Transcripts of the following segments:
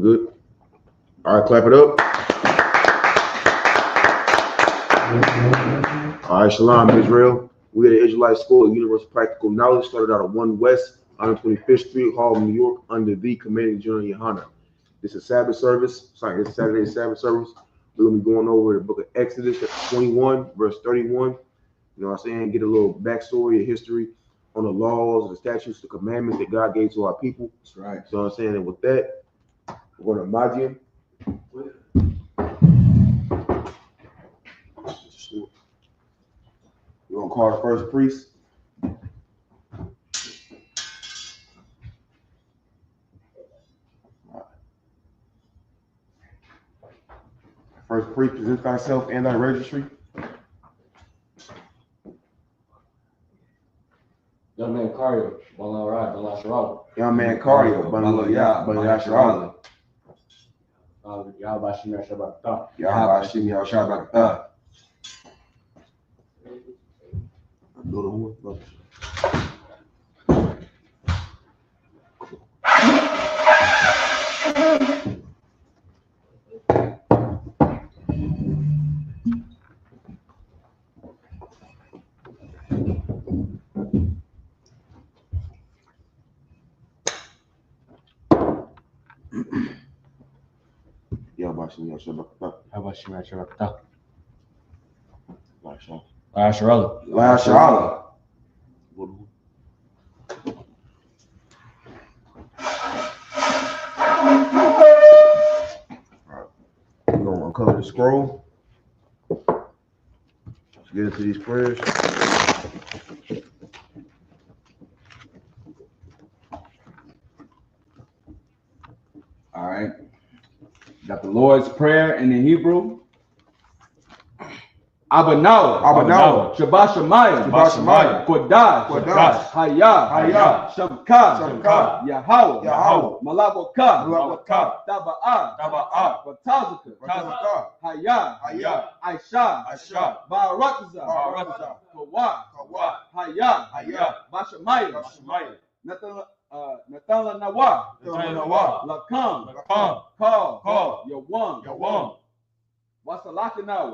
good. All right, clap it up. All right, Shalom, Israel. We're at the Israelite School of Universal Practical Knowledge, started out at 1 West, 125th Street, Harlem, New York, under the Commanding General Yohana. This is Sabbath service. Sorry, it's Saturday Sabbath service. We're going to be going over the book of Exodus, chapter 21, verse 31. You know what I'm saying? Get a little backstory, a history on the laws, the statutes, the commandments that God gave to our people. That's right. So I'm saying, and with that, we're going to Magian. We're going to call the first priest. First priest, present thyself and thy registry. Young man Cario, Bala Rai, Bala Sharala. Young man Cario, Bala Sharala. Yahweh Shemir Shabbat. Yahweh Shemir Shabbat. We're going to uncover the scroll. Let's get into these prayers. All right. Got the Lord's Prayer in the Hebrew. Abanawa, Shabbat Shemayim, Kodash, Hayah, Shamka, Yahweh, Malavoka, Taba'ah, Batazaka, Hayah, Aisha, Barakazah, Kawah, Hayah, Bashamayim, Nathan Nawa, Lakam, Call, Yawam, Wasalaki now,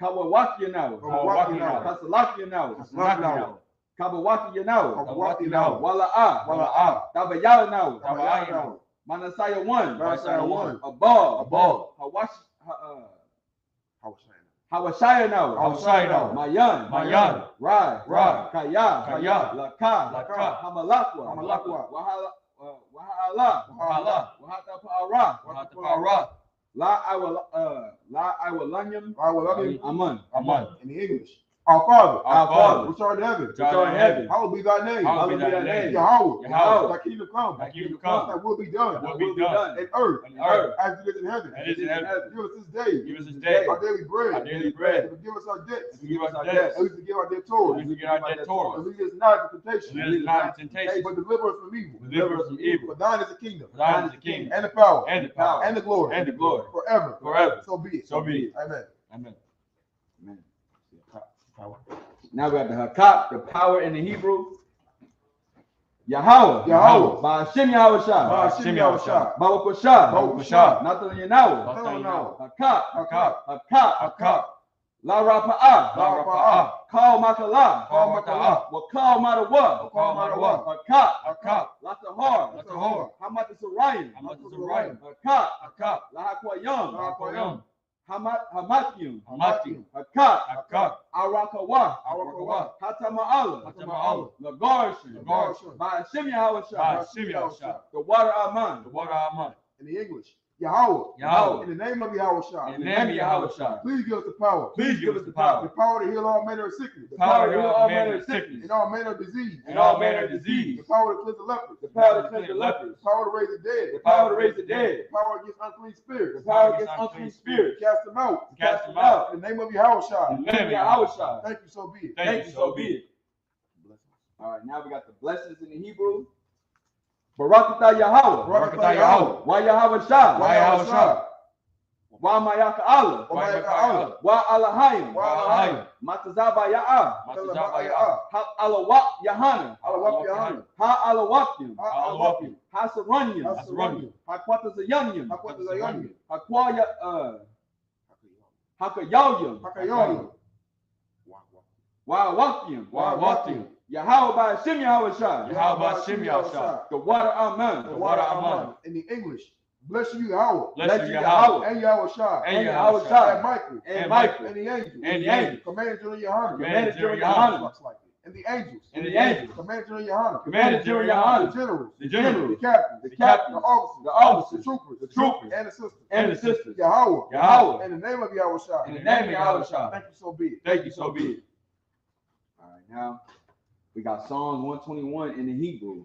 Kawawaki now, Kasalaki now, Kabawaki now, Wala'a, Tabayala now, Manasaya one, Abal, Hawashaya now, Mayan, Rai, Kaya, Laka, Hamalakwa, Wahala, Wahatapara, La Iwalanyam, Aman. In the English. Our Father, which art in heaven, hallowed be thy name. Yahweh, thy kingdom come, thy will be done, in earth, as it is in heaven. Give us this day, our daily bread, and forgive us our debts, and we forgive our debtors, and lead us not into temptation, but deliver us from evil. For thine is the kingdom, and the power, and the glory, forever. So be it. Amen. Now we have the Hakat, the power in the Hebrew. Yahweh, Ba'ashem Yahushua, Ba'ukusha, Nathan Yanawa, Hakat, La Rapa'ah, Call Makala, Wakal Matawa, Hakat, Latahar, Hamat Sarayan, Hakat, Lahakwayam, Hamatyum, Hakat, Arakawa, Hatama'ala, Lagarshan, Ba'ashem Yahushua, the water Aman. In the English. Yahweh. In the name of Yahweh. Please give us the power. The power to heal all manner of sickness. And all manner of disease. The power to cleanse the lepers. The power to raise the dead. The power against unclean spirits. Cast them out. In the name of Yahweh. Thank you, so be it. All right, now we got the blessings in the Hebrew. Barakatah Yahweh. Why Yahweh Shah? Wa mayaka Allah. Wa mayaka Allah. Wa alahayim. Wa alahayim. Matazaba ya'a. Matazaba ya'a. Ha alawak yahana. Alawak yahana. Ha alawakim. Ha alawakim. Ha saranyam. Ha saranyam. Ha kwatazayanyam. Ha kwatazayanyam. Ha kwaya Hakayawyam. Hakayawyam. Wa wakyam. Wa wakyam. Yahweh by Shem Yahweh Shah. Yahweh by Shem Yahweh Shah. The water Amen. The water Amen. In the English, bless you Yahweh. Bless you Yahweh. And Yahweh Shah. And Yahweh Shah. And Michael. And Michael. And the angels. And the angels. Commanded during Yohana. Commanded during Yohana. And the angels. And the angels. Commanded during Yohana. Commanded during Yohana. The generals. The generals. The captains. The captains. The officers. The officers. The troopers. The troopers. And the sisters. And the sisters. Yahweh. Yahweh. In the name of Yahweh Shah. In the name of Yahweh Shah. Thank you so be it. Thank you so be it. All right, now we got Psalms 121 in the Hebrew.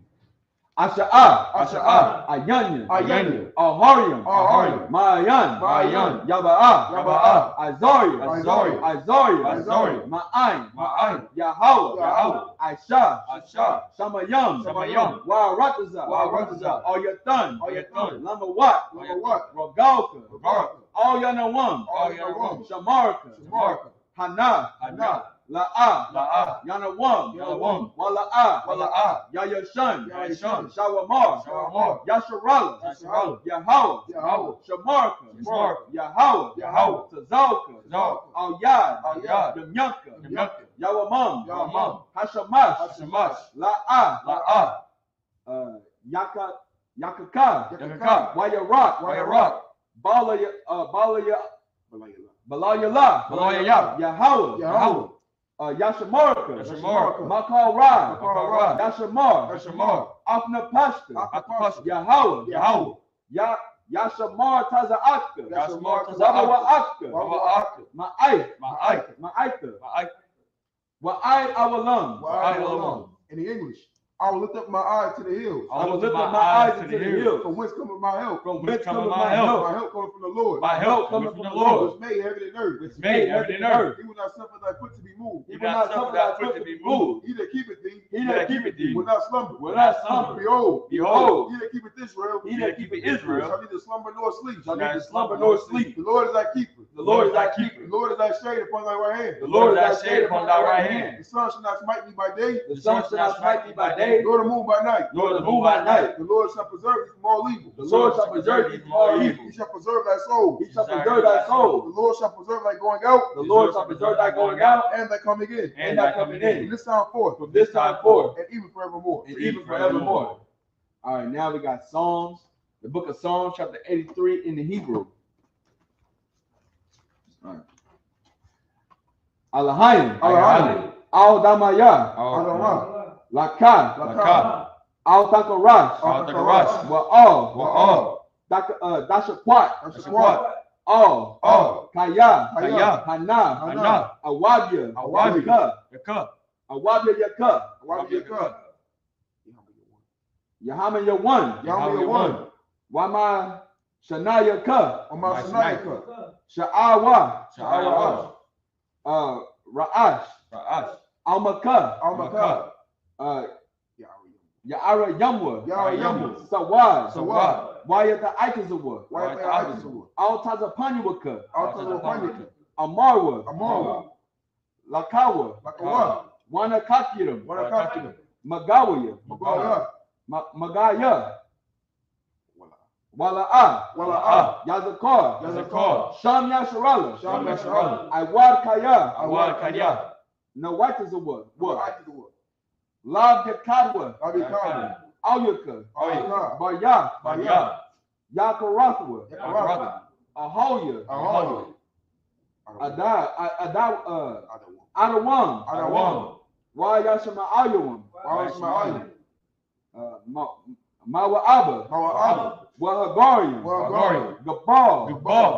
Asha'ah. Asha'ah. Ayanya. Ayanya. Ahariam. Ahariam. Ma'ayan. Ma'ayan. Yaba'ah. Yaba'ah. Azaria. Azaria. Azaria. Azaria. Ma'ain. Ma'ain. Yahweh. Yahweh. Aisha. Aisha. Shamayam. Shamayam. Wa'arataza. Wa'arataza. Oyathan. Oyathan. Lamawat. Lamawat. Rogalka. Rogalka. All Yanawam. All Yanawam. Shamarka. Shamarka. Hana. Hana. La'ah. La'ah. Yanawam. Yanawam. Wala'ah. Wala'ah. Yayashan. Yayashan. Shawamar. Shawamar. Yasharala. Yasharala. Yahweh. Yahweh. Shamarka. Shamarka. Yahweh. Yahweh. Tazalka. Tazalka. Al-Yad. Al-Yad. Yamyanka. Yamyanka. Yawamam. Yawamam. Hashamash. Hashamash. La'ah. La'ah. Yakaka. Yakaka. Wayarak. Wayarak. Balayala. Balayala. Yahweh. Yahweh. Yashamarka. Yashamarka. Makal Ra. Makal Ra. Yashamar. Yashamar. Afna Pashta. Afna Yahweh. Yahweh. Yashamar Taza'aka. Yashamar Zawa'aka. Zawa'aka. Ma'ai. Ma'ai. Ma'aita. Ma'ai. Wa'ai Awalam. Wa'ai Awalam. In the English, I will lift up my eyes to the hills. I will lift up my eyes into the hills. From whence cometh my help? From whence cometh cometh my my help? My help cometh from the Lord. My help cometh from the Lord. Which made heaven and earth. Which made heaven and earth. He will not suffer thy foot to be moved. He will not suffer thy foot to be moved. He that keepeth thee, He that keepeth thee will not slumber. will not slumber. Behold, Behold, he that keepeth Israel, He that keepeth Israel shall neither slumber nor sleep. shall neither slumber nor sleep. The Lord is thy keeper. The Lord is thy The keeper. Lord is thy shade upon thy right hand. The Lord is thy shade upon thy right hand. The sun shall not smite thee by day, The sun shall not smite thee by day, nor the moon by night. nor the moon by night. The Lord shall preserve thee from all evil. The Lord shall preserve thee from all evil. He shall preserve thy soul. He shall preserve thy The soul. Lord shall preserve thy going out The Lord shall preserve thy going out and thy coming in. and thy coming From in. this time forth From this time forth and even forevermore. and even forevermore. All right, now we got Psalms, the book of Psalms, chapter 83 in the Hebrew. All right. Alahayim. Alahayim. Al-Damaya. Adonai. Lakah. Lakah. Al-Takarash. Al-Takarash. Wa'al. Wa'al. Dashakwat. Dashakwat. Al. Al. Kaya. Kaya. Hana. Hana. Awabya. Awabya. Yaka. Awabya Yaka. Awabya. Yahama Yawan. Yahweh one. Wama Shana Yaka. Amar Sinai. Sha'awa. Sha'awa. Ra'ash. Ra'ash. Almaka. Almakah. Ya'ara Yamwa. Yahweh Yahweh. Sawad. Sawad. Wayata Ikazawa. Wayata Ikazawa. Al Tazapaniwaka. Al-Tazapaniwaka. Amarwa. Amarwa. Lakawa. Lakawa. Wanakakiram. Wanakakiram. Magawaya. Magaya. Magaya. Wala'ah. Wala'ah. Yazakar. Yazakar. Sham Yasharala. Sham Yasharala. Iwad Kaya. Awad Kaya. Nawatazawa. What? What? Lab Yakadwa. Abikar. Alyaka. Abikar. Barya. Baya. Yakarathwa. Yakaraka. Ahoya. Ahoya. Adawam. Adawam. Wayashama Ayawam. Wayashama Mawa'aba. Mawa'aba. Wahagarian. Wahagarian. Gabal. Gabal.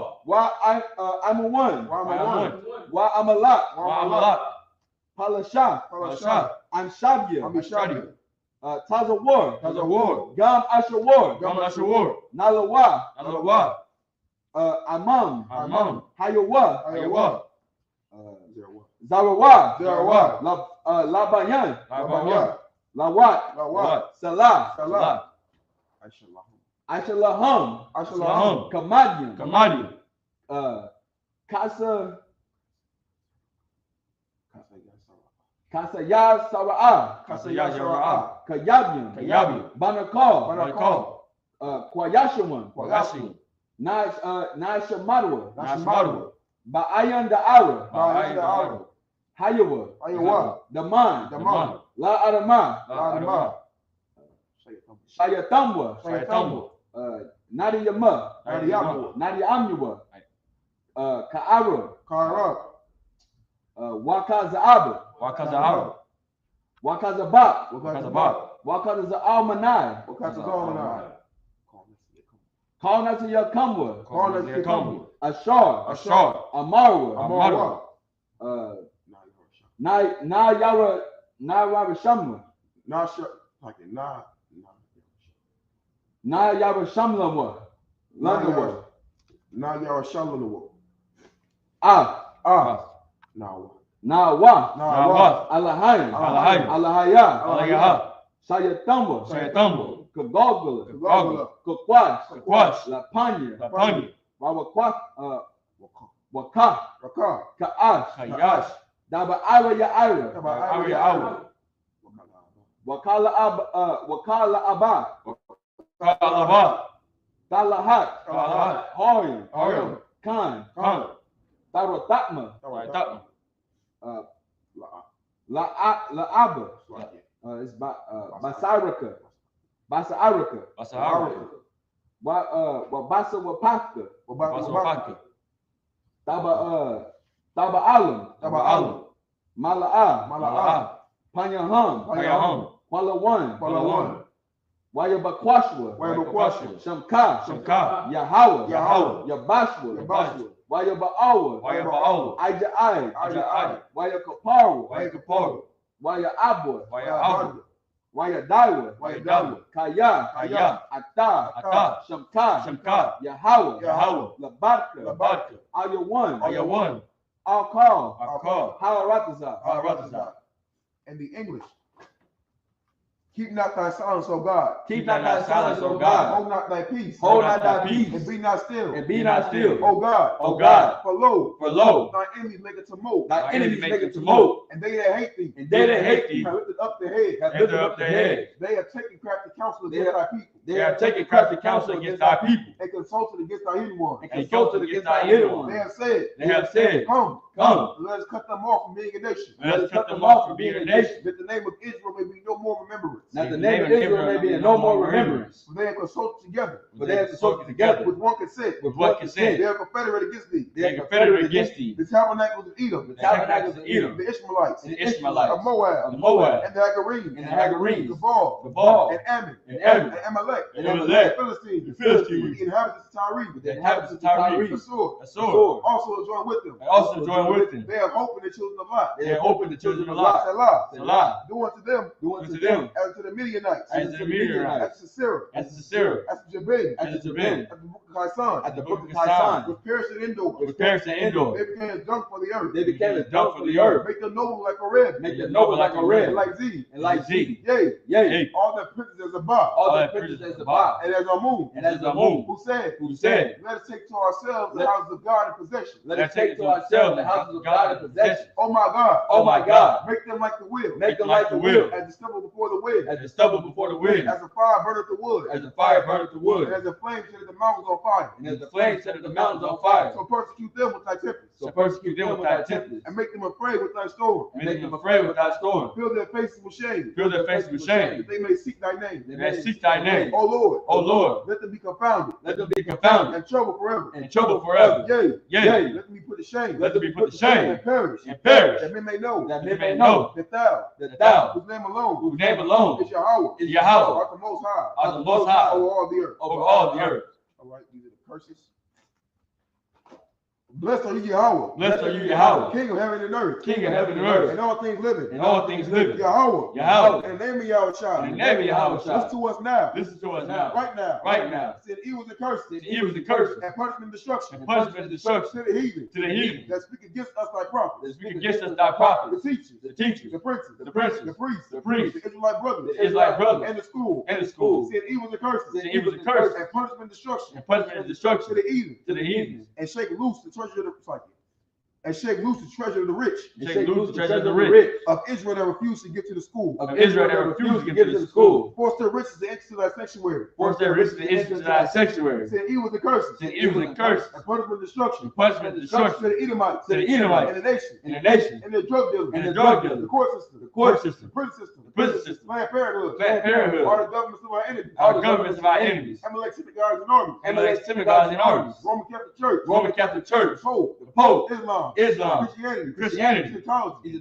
Amawan. Amawan. Wa'amalat. Wa'amalat. Palasha. Palasha. Amshabya. Amshabya. Tazawar. Tazawar. Gam Ashawar. Gam Ashawar. Nalawa. Nalawa. Amam. Amam. Hayawa. Hayawa. Zarawa. Zarawa. Labayan. Labayan. Lawat. Lawat. Salah. Salah. Aishalaham. Ashalaham. Kamadyam. Kamadi. Kasa Ya Sara'a, Kayabian, Banakal, Kwayashawan, Nashamadwa, Ba'ayan Da'ara, Hayawa, Daman, La Adama, Shayatambwa, Nadiyama, Nadiyamua, Ka'ara, Wakaza'aba, Wakazabak, Wakaza'almanai, Kalnasa Yakamwa, Ashar, Amarwa, Nayara Shamla, Nayara Shamlawa, Landawa, Nayara Shamlawa, Nawa, Alahaya, Sayatamba, Kagogula, Kakwash, La Panya, Waka, Ka'ash, Daba Ira, Wakala Abba, Talahat, Horian, Khan, Taratma, La'aba, it's Basaraka, Wabasa Wapaka, Taba Alam, Mala'a, Panyaham, Walawan, Wayabakwashwa, Shamka, Yahawa, Yabashwa, Wayaba'awa, Ijai, Wayakaparu, Wayabwa, Wayadawa, Kaya, Ata, Shamka, Yahawa, Labarka, Ayawan, Al-Kal, Halarataza. In the English, keep not thy silence, O God. Keep not thy silence, O God. Hold not thy peace. Hold not thy peace. And be not still. O God. O God. For lo, thy enemies make a tumult. And they that hate thee. Have lifted up their head. They have taken crafty counsel against thy people. And consulted against thy hidden ones. They have said, Come, let us cut them off from being a nation. That the name of Israel may be no more remembrance. For they have consulted together. With one consent. They are confederate against thee. The tabernacles of Edom. The Ishmaelites. Of Moab. And the Hagarenes. Gabal. And Ammon. And Amalek. The Philistines. With the inhabitants of Tyre. The sword. Also join with them. They have hope in the children of Lot. Selah. Do unto them as to the Midianites. As to Sisera. As to Jabin. As to the book of Tyson. With Pearson indoors. They became a dung for the earth. Make them noble like a red. And like Z. Yea. All their princes as above. And as a moon. Who said, let us take to ourselves the houses of God in possession. Oh my God. Make them like the wheel. As the stubble before the wind. As the fire burneth the wood. And as the flame set the mountains on fire. So persecute them with thy tempest. And make them afraid with thy storm. Fill their faces with shame. That they may seek thy name. O Lord. Let them be confounded. And trouble forever. Yea. Let them be put to shame. And perish. That men may know. That thou. Whose name alone. Is Yahweh. Art the most high. Over all the earth. All right. These are the curses. Blessed are you, Yahweh. Blessed are you, Yahweh. King of heaven and earth. King of heaven and earth. And all things living. And all things living. Yahweh. Yahweh. In the name of Yahweh. In the name of Yahweh. Listen to us now. Listen to us now. Right now. Right now. Sin evils and curses. Sin evils and curses. And punishment and destruction. And punishment and destruction. To the heathen. To the heathen. That speak against us thy prophets. That speak against us thy prophets. The teachers. The teachers. The princes. The princes. The priests. The priests. The Israelite brothers. The Israelite brothers. And the school. And the school. Sin evils and curses. Sin evils and curses. And punishment and destruction. And punishment and destruction. To the heathen. To the heathen. And shake loose the treasure of the and shake loose the treasure of the rich. And shake loose the treasure of the rich. Of Israel that refused to give to the school. Of Israel that refused to give to the school. Force their riches to enter to thy sanctuary. Force their riches to enter to thy sanctuary. Sin evils and curses. Sin evils and curses. And punishment and destruction. And punishment and destruction. To the Edomites. To the Edomites. And the nation. And the nation. And the drug dealers. And the drug dealers. The court system. The court system. The prison system. The prison system. Planned Parenthood. Planned Parenthood. All the governments of our enemies. All the governments of our enemies. Amalek synagogues and armies. Amalek synagogues and armies. Roman Catholic Church. Roman Catholic Church. The Pope. Islam. Christianity. Egyptology.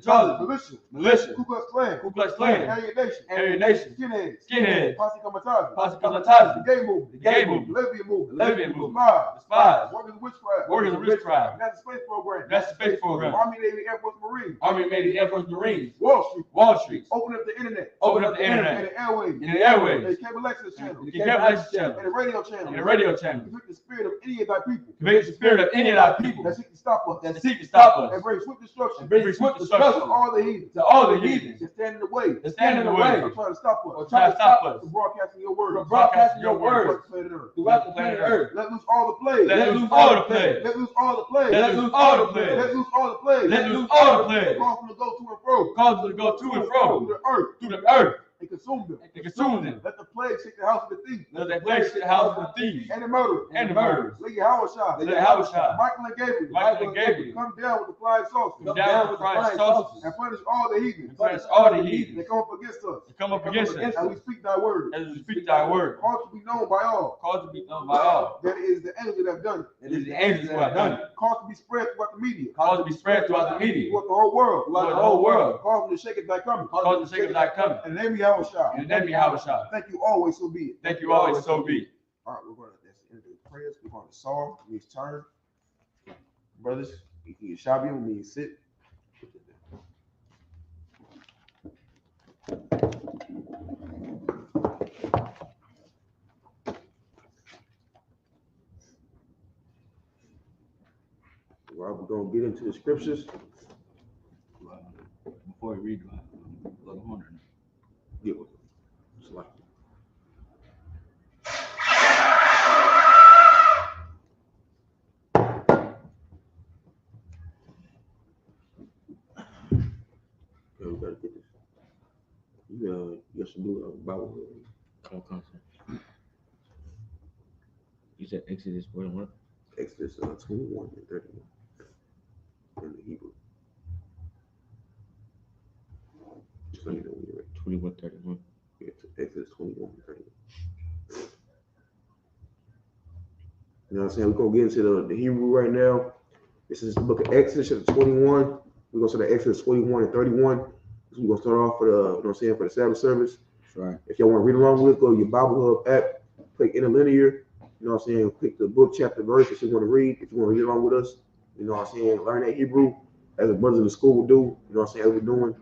Militia. Ku Klux Klan. Ku Klux Klan. Aryan Nation. Skinheads. Posse Comitatus. The Gay movement. The gay movement. Lesbian movement. Lesbian movement. The Spies. Workers of witchcraft. Workers of witchcraft. That's the space program. That's the space program. Army, Navy, Air Force, Marines. Army, Navy, Air Force, Marines. Wall Street. Wall Street. Open up the internet. Open up the internet. And the airwaves. And the airwaves. And the cable access channel. The cable access channel. And the radio channel. And the radio channel. Convict the spirit of any of thy people. Convict the spirit of any of thy people. That seek to stop us. That seek to stop us. And bring swift destruction. And bring swift destruction. To all the heathens. To all the heathens. That stand in the way. That stand in the way. Or try to stop us. Or try to stop us. From broadcasting your word. From broadcasting your word. Throughout the planet Earth. Let loose all the plagues. Let loose all the plagues. Let loose all the plagues. Let loose all the plagues. Let loose all the plagues. Let loose all the plagues. Cause them to go to and fro. Cause them to go to and fro. Through the earth. Through the earth. And consume them. And consume them. Let the plague shake the house of the thief. Let the plague shake the house of the thieves. And the murderers. And the murderers. Let Yahweh Let Yahweh shine. Michael and Gabriel. Michael and Gabriel. Come down with the flying saucers. Come down with the flying saucers. And punish all the heathens. And punish all the heathens. They come up against us. They come up against us. As we speak thy word. As we speak thy word. Cause to be known by all. Cause to be known by all. That it is the angels that have done it. It is the angels who have done it. Cause to be spread throughout the media. Cause to be spread throughout the media. Throughout the whole world. Throughout the whole world. Cause them to shake it thy coming. Cause to shake it thy coming. In the name of Yahweh Shah. In the name of Yahweh Shah. Thank you always, so be it. Thank you always, so be it. All right, we're going to, that's the end of the prayers. We're going to Saul, means turn. Brothers, you Shabium means sit. Well, we're going to get into the scriptures. Before we read, Brother Horner. Get with it. It's like we gotta get this. You should do a Bible. You said Exodus 41? Exodus 21 and 31 in the Hebrew. Just let me know when you're ready. 21, 31. Yeah, Exodus 21 and 31. You know what I'm saying? We're going to get into the Hebrew right now. This is the book of Exodus, chapter 21. We're going to start at Exodus 21 and 31. So we're going to start off for the, you know what I'm saying, for the Sabbath service. That's right. If y'all want to read along with it, go to your Bible Hub app, click interlinear. You know what I'm saying? Click the book, chapter, verse if you want to read. If you want to read along with us, you know what I'm saying? Learn that Hebrew as the brothers in the school will do. You know what I'm saying? As we're doing.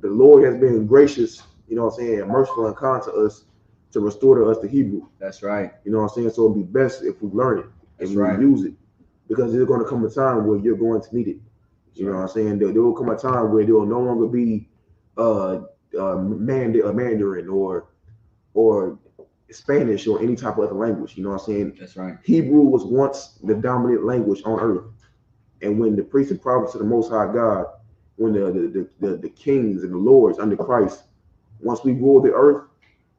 The Lord has been gracious, you know what I'm saying, and merciful and kind to us to restore to us the Hebrew. That's right. You know what I'm saying? So it'd be best if we learn it and we use it, because there's going to come a time where you're going to need it. You know what I'm saying? There will come a time where there will no longer be Mandarin or Spanish or any type of other language. You know what I'm saying? That's right. Hebrew was once the dominant language on earth, and when the priests and prophets of the Most High God, when the kings and the lords under Christ, once we rule the earth,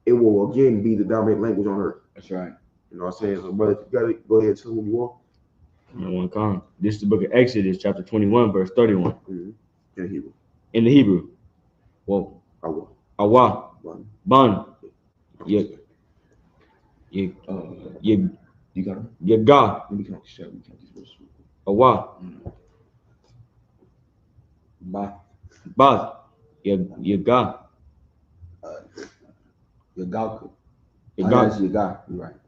it will again be the dominant language on earth. That's right. You know what I'm saying? So, brother, you got it. Go ahead and tell who you are. One con. This is the book of Exodus, chapter 21, verse 31. Mm-hmm. In Hebrew. In the Hebrew. Whoa. Awa. Ban. You got it? Yaga. Let me count these verses. Awa. Baz. Yaga. Yagalku. Yaga. Yaga. You're right.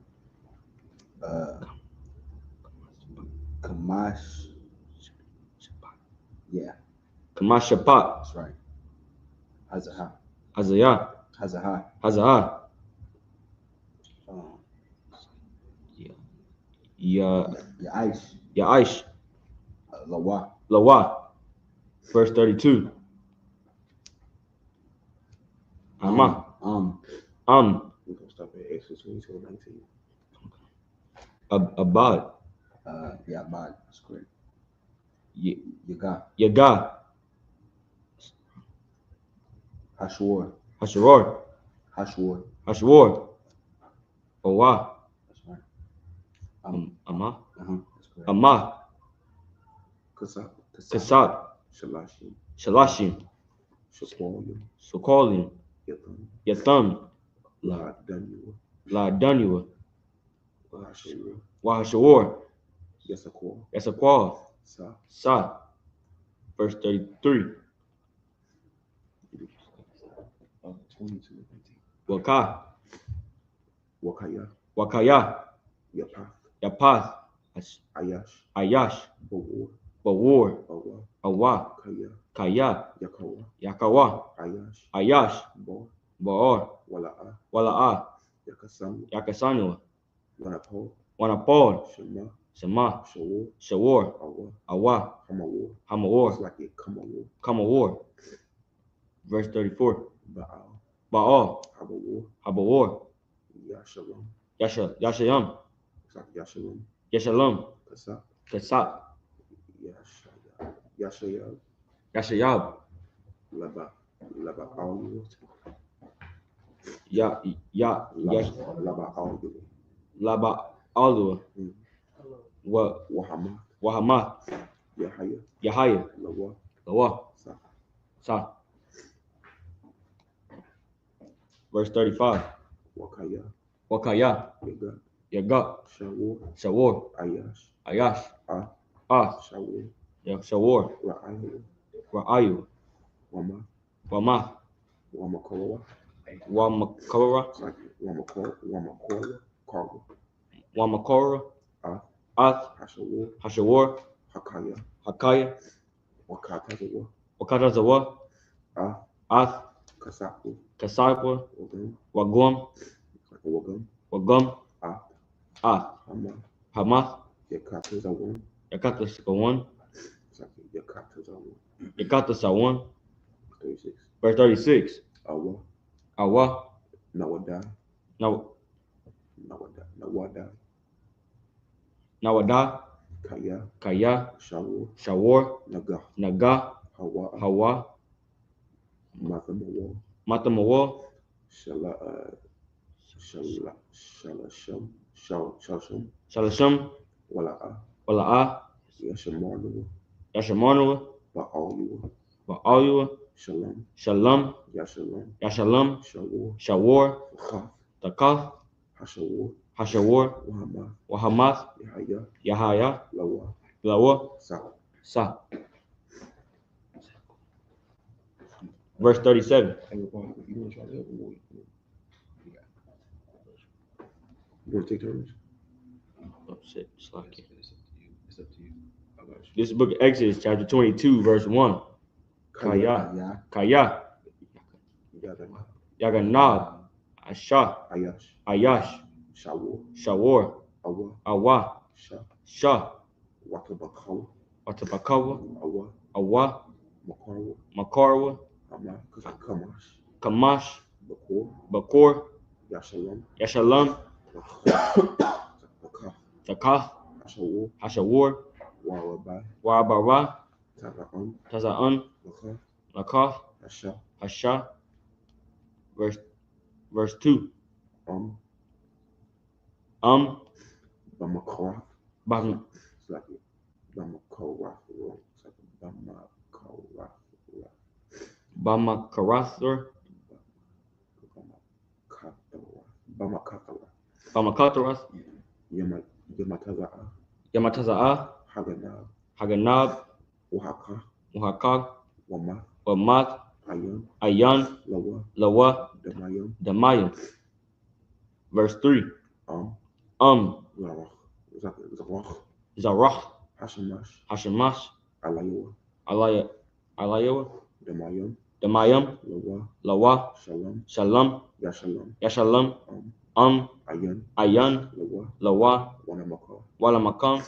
Kamash. Yeah, Kamash Shapat. that's right. Hazahah. Hazayah. Hazahah. Hazah. Um, Ya Yaish. Yaish. Lawa. Lawa. Verse 32. Ama. We're gonna stop at Exodus 22:19. Abad. Yeah, Abad. That's correct. Yaga. Hashwar. Hashuror. Hashwar. Owa. That's right. Ama. That's correct. Ama. Kasat. Shalashim. Sokolim. Yatham. La Daniwa. Wahashawar. Yasakwal. Sa. Verse 33. 22:19. Waka. Wakaya. Wakaya. Yapath. Ayash. Bawar. Awa. Kaya. Yakawa. Ayash. Baor. Wala'a. Yakasanua. Wanapol. Shema. Shawar. Awa. Hamawar. It's like it come on. Kamawar. Verse 34. Baal. Habawar. Yashayam. It's like Yashalom. Yashalom. Kasap. Kasat. Yashayab. Yashayab. Laba all Laba all Laba Alua. Wahamath. Yahaya. Lawa. Sa. Verse 35. Wakaya. Yaga. Shawar. Ayash. Shawar. Ra'ayu. Wamath. Wamakora. Wamakora. Ath. Hashawar. Hakaya. Wakatazawa. Ath. Kasapwa. Wagum. Wagum. Ath. Hamath. Yakatasawan. Yakatasawan. 36. Verse 36. Awa. Nawada. Nawada. Kaya. Shawar. Naga. Hawa. Matamawa. Shalasham. Wala'a. Yashamanua. Ba'alua. Shalom. Yashalom. Shawar. Takath. Hashawar. Wahamath. Yahaya. Lawa. Sa. Verse 37. You want to take turns? Oh, shit. Slack it. It's up to you. I got you. This is the book of Exodus, chapter 22, verse 1. Kaya. Yaganab. Asha. Ayash. Shawar. Awa. Shah. Watabakawa. Awa. Makarwa. Kamash. Bakor. Yashalom. Takath. Hashawar. Wa'abara. Taza'an. Lakath. Hasha. Verse 2. Bamakorath. Bam. It's like Bamakorath. It's like Bamakarathor. Bamakatarath. Bamakatarath. Yamataza'ah. Yamataza'ah. Haganab. Haganab. Muhakag. Muhakag. Wamath. Wamat. Ayan. Ayan. Lawa. Damayam. Damayam. Verse 3. Zarach. Zarach. Hashemash, Alayawa, Damayam, Lawa, Shalom, Yashalom, Ayan, Lawa, Walamakam,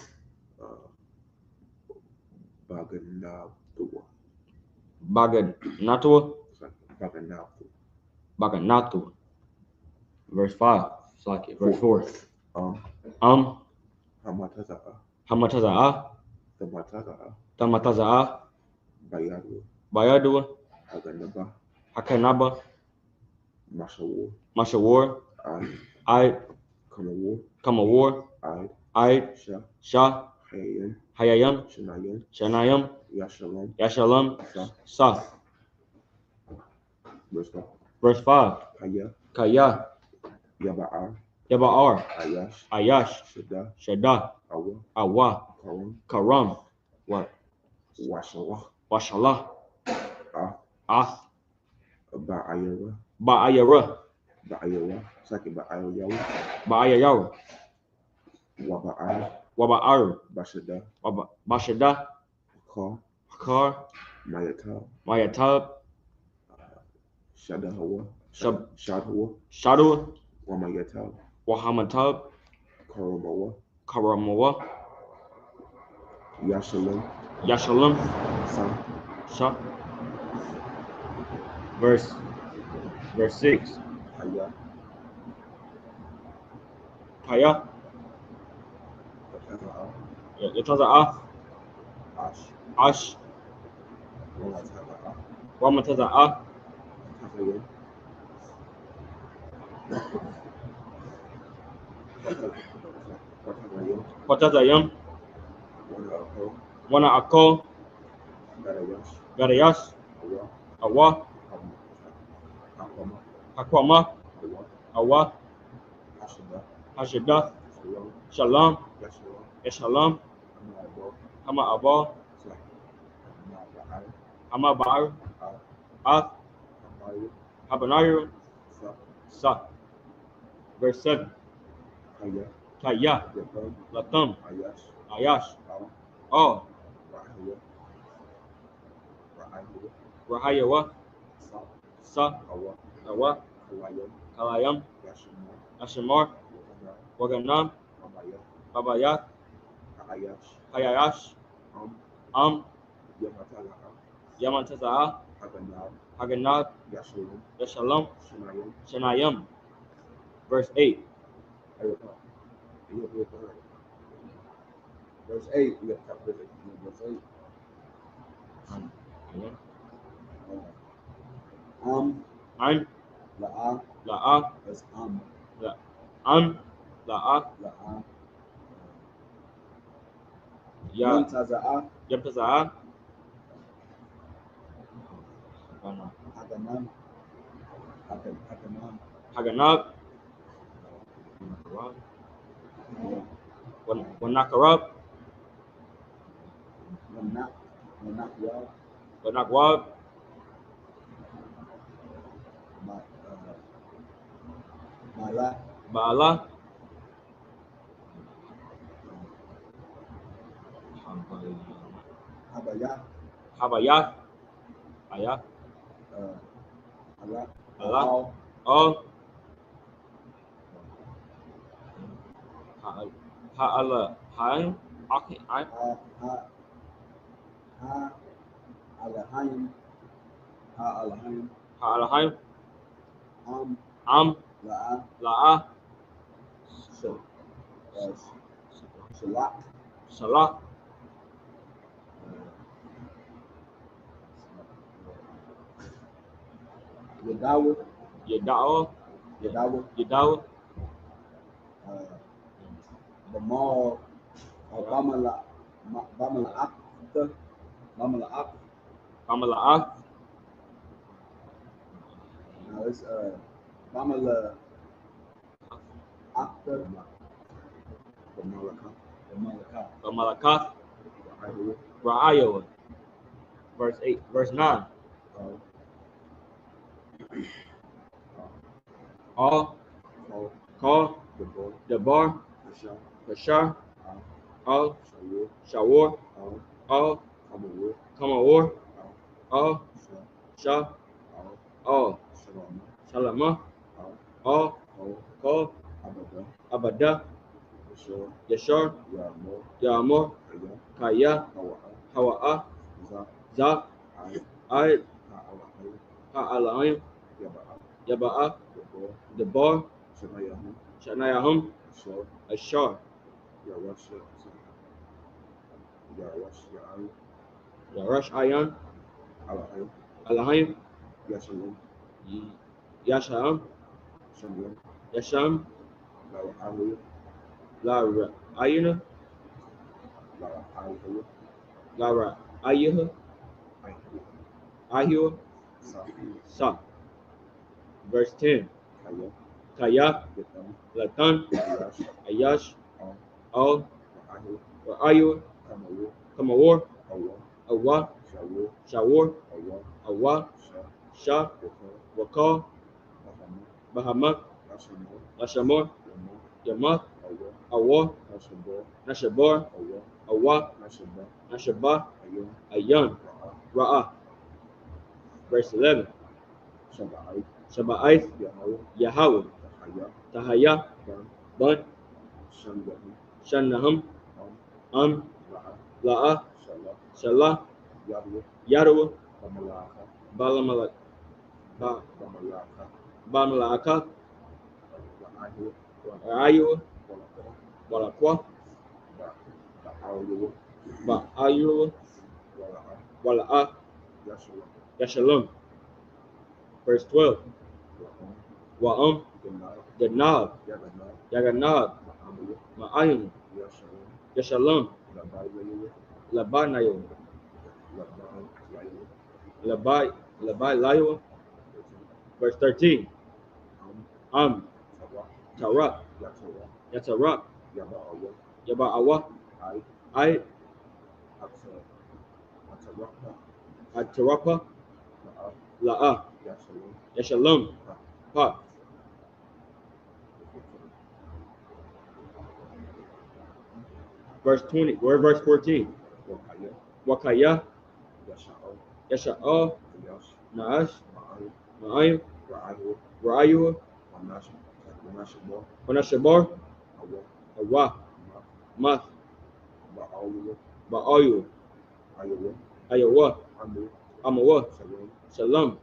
Bagadnatua, Baganatu. Verse 5. Verse 4. Hamataza'a, Tamataza'a, Bayadua, Hakanaba, Mashawar, Id, Kamawar, Id, Shah, Hayayam, Shanayam, Yashalom, Sa. Verse 5. Kaya, Yaba'ar, Ayash, Shadah, Awa, Karam, what? Washalah, Ath, Ba'ayara, Ba'ayayawa, Waba'ar, Bashada, Hakar, Mayatab, Shadua, Wahamatab, Karamawa, Yashalom, Sa. Verse 6. Kaya, Yataza'a, Ash, Wamataza'a, Watazayam, Wana Ako, Garayash, Awa, Hakwama, Awa, Hashida, Shalom, Eshalom, Hama Abba, Hama Ba'ar, Ath, Habanayu, Sa. Verse 7. Kaya, Latam, Ayash, Oh, Rahayawa, Sa, Awa, Kalayam, Ashamar, Waganam, Babayat, Hayayash, Yamantaza'a, Haganab, Yashalom, Shanayam. Verse 8. Verse 8. We got to verse 8. An, La'a. La'a, That's La'a, La'a. Yamtaza'a, Haganab, Wanakarab, Wanakwab, Ba'ala, Habayah, Ayah, Allah, All, Ha'ala, Hain, Aki, I, Ha'alahim, La'a, Salah, Yadawa, Bamal, Bamala'ah, now it's Bamala Akta, Bamalakath, Ra'ayawa. Verse 8, verse 9. All, Call, Debar, Bashar, Al, Shawar, Al, Kamawar, Al, Shah, Al, Salama, Al, Kal, Abada, Yashar, Ya'amur, Kaya, Hawa'a, Za, Aid, Ha'alayim, Yaba'a, Debar, Shanayahum, Ashar, Yarash Ayan, Alahim, Yasham, Yasham, Lara Ayuna, Lara Ayuha, Ahua, Sa. Verse 10. Kaya, Latan, Ayash, Al, Ayua, Kamawar, Awa, Shawar, Awa, Shah, Wakal, Bahamak, Lashamor, Yamath, Awa, Nashabar, Awa, Nashabah, Ayan, Ra'ah. Verse 11. Shaba'ith, Yahweh, Tahaya, Bun, Shanahum, La'ah, Shalah, Yadawa, Bamalaka, Ayua, Walakwa, Ba'ayua, Wala'ah, Yashalom. Verse 12. Wa'am, Ganab, Yaganab, Ma'ayim, Yashalom, Labanayo, Labai Layo. Verse 13. Tarak, Yatarak, Yaba'awa, Ai, Atarapa, La'ah, Yashalom, Pa. Verse 20, or verse 14. Wakaya, Yasha'al, Na'ash, Ma'ayim, Ra'ayua, Wanashabar, Awa, Math, Ba'ayu, Ayawa, Amawa, Shalom,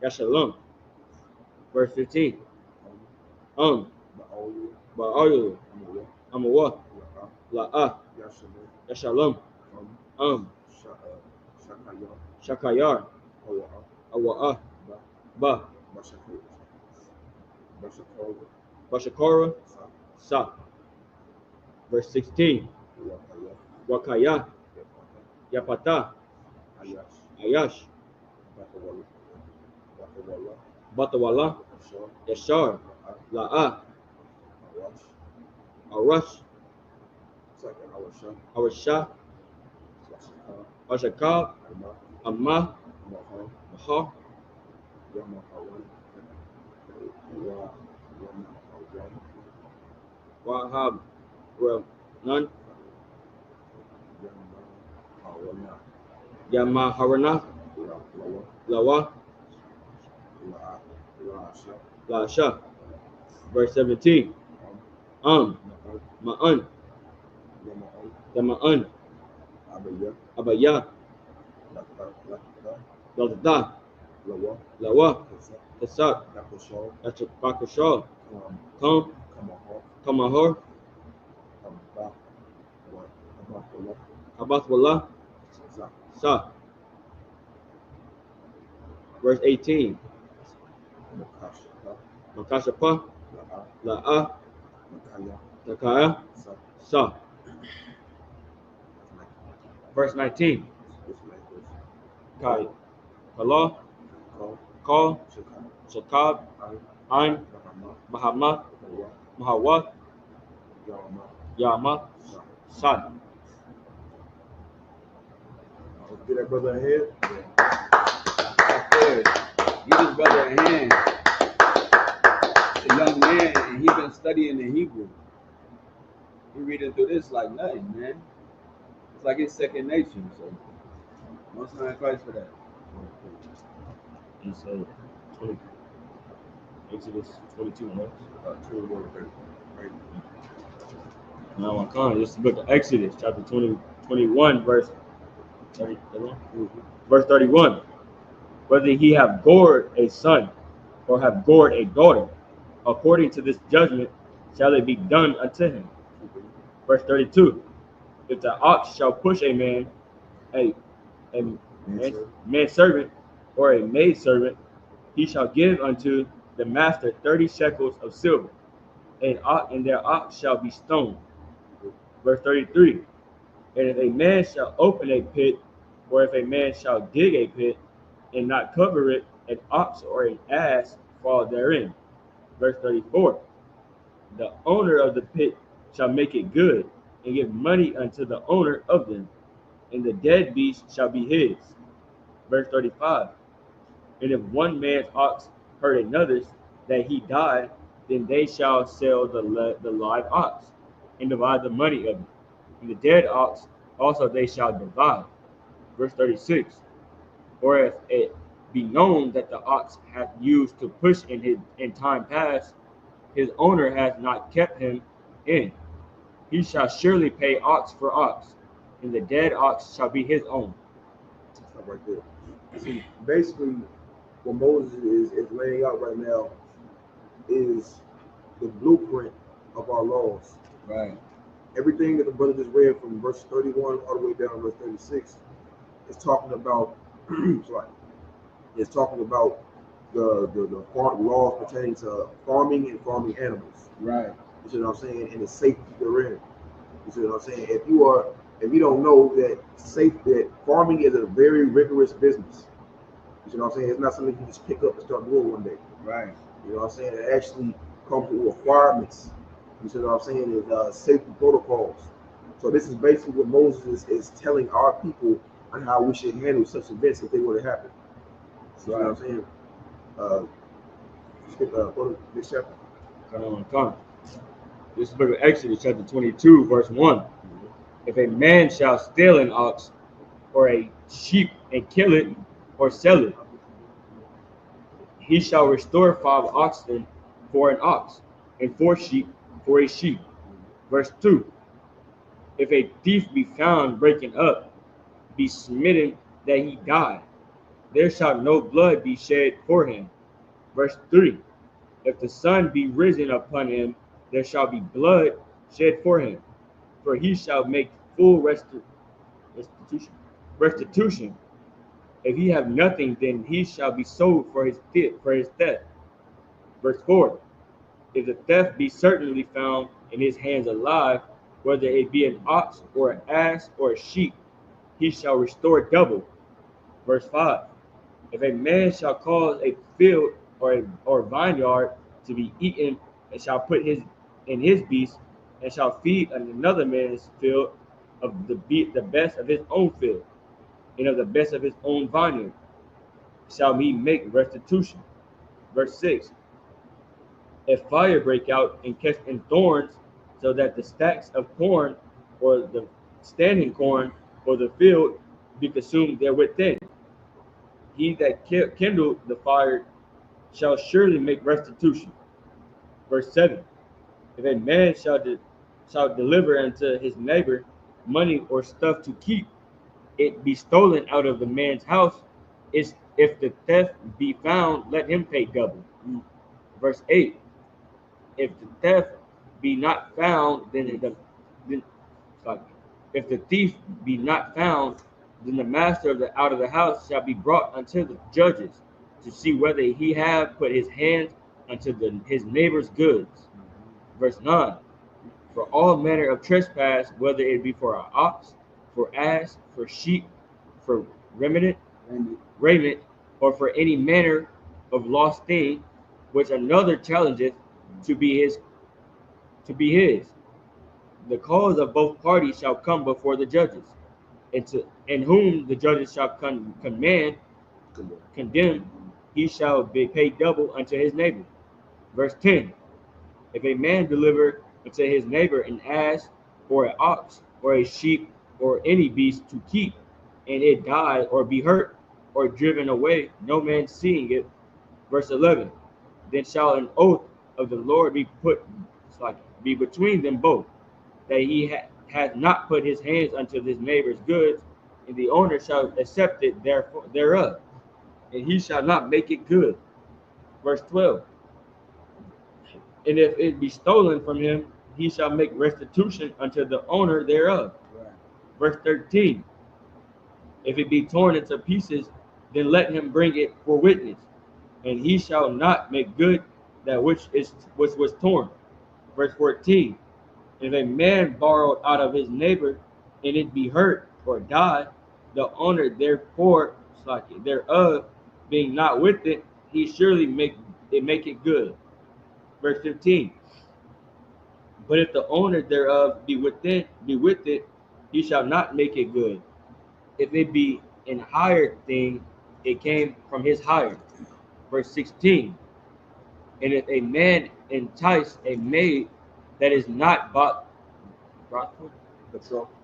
Yashalom. Verse 15. Ba'ayu, Amawa, La'ah, Yashalom, Shakayar, Awa'ah, Ba, Bashakora, Sa. Verse 16. Wakaya, Yapata, Ayash, Batawala, Yashar, La'ah, Arash, Arashah, Ashakab, Amma, Mahar, Wahab, Nan, Yamaharana, Lawa, Lasha. Verse 17. Ma'an, Yama'an, Abaya, Lalda, Lawa, Kasat, Bakashal, Kam, Kamahor, Abathwallah, Sa. Verse 18. Makashapa, La'ah, Nakaya, Sa. Verse 19. Kai, Kala, Kal, Shakab, Ain, Mahamad, Mahawat, Yama, Sad. Get that brother ahead. Give his brother a hand. A young man, and he's been studying the Hebrew. we reading through this like nothing, man. It's like it's second nature. So most of in Christ for that. And so 20, Exodus 22, right? 21, right? Now, I come. This is the book of Exodus, chapter 21, verse 30, verse 31. Whether he have gored a son or have gored a daughter, according to this judgment shall it be done unto him. Verse 32. If the ox shall push a man, a manservant or a maidservant, he shall give unto the master 30 shekels of silver, and their ox shall be stoned. Verse 33. And if a man shall open a pit, or if a man shall dig a pit, and not cover it, an ox or an ass fall therein. Verse 34. The owner of the pit shall make it good, and give money unto the owner of them, and the dead beast shall be his. Verse 35. And if one man's ox hurt another's, that he die, then they shall sell the live ox, and divide the money of it. And the dead ox also they shall divide. Verse 36. Or if it be known that the ox hath used to push in time past, his owner hath not kept him in, he shall surely pay ox for ox, and the dead ox shall be his own. Stop right there. See, basically, what Moses is laying out right now is the blueprint of our laws. Right. Everything that the brother just read from verse 31 all the way down to verse 36 is talking about it's talking about the laws pertaining to farming and farming animals. Right. You see what I'm saying? And the safety therein. You see what I'm saying? If you don't know that farming is a very rigorous business. You see what I'm saying? It's not something you just pick up and start doing one day. Right. You know what I'm saying? It actually comes with requirements. You see what I'm saying? And safety protocols. So this is basically what Moses is telling our people on how we should handle such events if they were to happen. You know what I'm saying? Go to this chapter. Come. This is the book of Exodus, chapter 22, verse 1. If a man shall steal an ox or a sheep and kill it or sell it, he shall restore 5 oxen for an ox, and 4 sheep for a sheep. Verse 2. If a thief be found breaking up, be smitten that he die, there shall no blood be shed for him. Verse 3. If the sun be risen upon him, there shall be blood shed for him, for he shall make full restitution. If he have nothing, then he shall be sold for his theft. Verse 4. If the theft be certainly found in his hands alive, whether it be an ox or an ass or a sheep, he shall restore double. Verse 5. If a man shall cause a field or vineyard to be eaten, and shall put in his beast, and shall feed another man's field of the best of his own field, and of the best of his own vineyard, shall he make restitution. Verse 6. If fire break out and catch in thorns, so that the stacks of corn or the standing corn or the field be consumed therewithin, he that kindled the fire shall surely make restitution. Verse 7. If a man shall deliver unto his neighbor money or stuff to keep, it be stolen out of the man's house, if the theft be found, let him pay double. Verse 8. If the theft be not found, if the thief be not found, then the master out of the house shall be brought unto the judges, to see whether he have put his hand unto his neighbor's goods. Verse 9. For all manner of trespass, whether it be for an ox, for ass, for sheep, for raiment, or for any manner of lost thing, which another challengeth to be his, the cause of both parties shall come before the judges, and whom the judges shall condemn, he shall be paid double unto his neighbor. Verse 10. If a man deliver unto his neighbor an ass or an ox, or a sheep, or any beast to keep, and it die or be hurt, or driven away, no man seeing it. Verse 11. Then shall an oath of the Lord be between them both, that he hath not put his hands unto his neighbor's goods, and the owner shall accept it thereof, and he shall not make it good. Verse 12. And if it be stolen from him, he shall make restitution unto the owner thereof. Right. Verse 13. If it be torn into pieces, then let him bring it for witness, and he shall not make good that which was torn. Verse 14. If a man borrowed out of his neighbor, and it be hurt or die, the owner thereof being not with it, he surely make it good. Verse 15. But if the owner thereof be with it, he shall not make it good. If it be an hired thing, it came from his hire. Verse 16. And if a man entice a maid that is not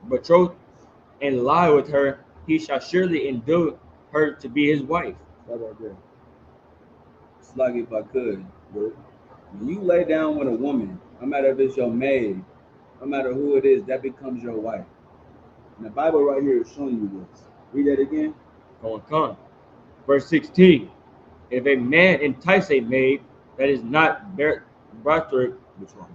betrothed, and lie with her, he shall surely endure her to be his wife. Right there. It's like if I could, bro. When you lay down with a woman, no matter if it's your maid, no matter who it is, that becomes your wife. And the Bible right here is showing you this. Read that again. Come. Verse 16. If a man entice a maid that is not betrothed,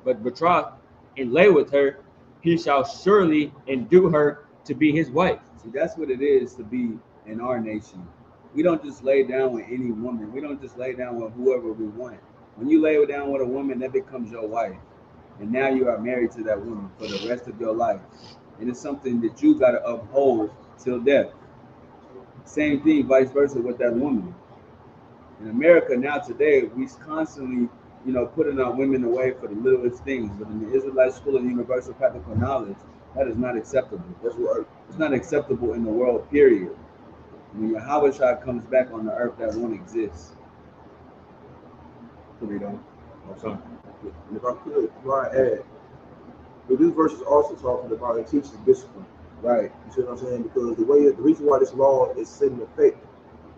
but betrothed, and lay with her, he shall surely endure her to be his wife. See, that's what it is to be in our nation. We don't just lay down with any woman. We don't just lay down with whoever we want. When you lay down with a woman, that becomes your wife. And now you are married to that woman for the rest of your life. And it's something that you got to uphold till death. Same thing, vice versa, with that woman. In America now today, we constantly, putting our women away for the littlest things. But in the Israelite School of Universal Practical Knowledge, that is not acceptable. It's not acceptable in the world, period. When Yahweh comes back on the earth, that won't exist. And if I could, I add, but this verse is also talking about it teaches discipline. Right. You see what I'm saying? Because the reason why this law is set in effect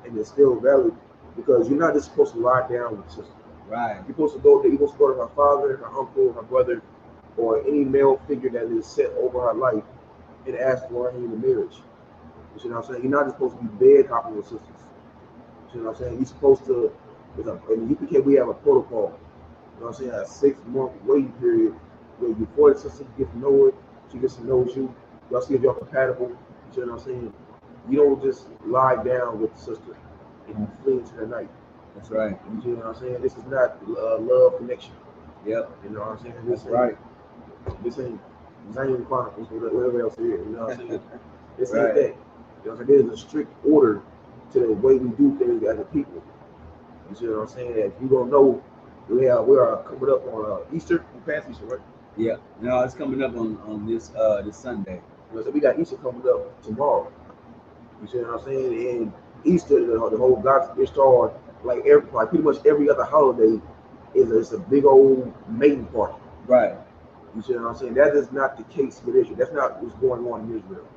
and it's still valid, because you're not just supposed to lie down with your sister. Right. You're supposed to go to her father, her uncle, her brother, or any male figure that is set over her life and ask for her hand in marriage. You see what I'm saying? You're not just supposed to be bed hopping with sisters. You see what I'm saying? You're supposed to, in the UPK, we have a protocol. You know what I'm saying? A 6-month waiting period where before the sister gets to know it, she gets to know you. Y'all see if y'all compatible. You see what I'm saying? You don't just lie down with the sister and you flee into the night. That's right. You see what I'm saying? This is not love connection. Yep. You know what I'm saying? That's right. This ain't Zion Chronicles or whatever else it is. You know what I'm saying? This Right. ain't that. You know what I'm saying? There's a strict order to the way we do things as a people. You see what I'm saying? If you don't know, we are coming up on Easter. We passed Easter, right? Yeah. No, it's coming up on this Sunday. You know, so we got Easter coming up tomorrow. You see what I'm saying? And Easter, the whole gospel Ishtar, like pretty much every other holiday, is a big old mating party. Right. You see what I'm saying? That is not the case with Israel. That's not what's going on in Israel.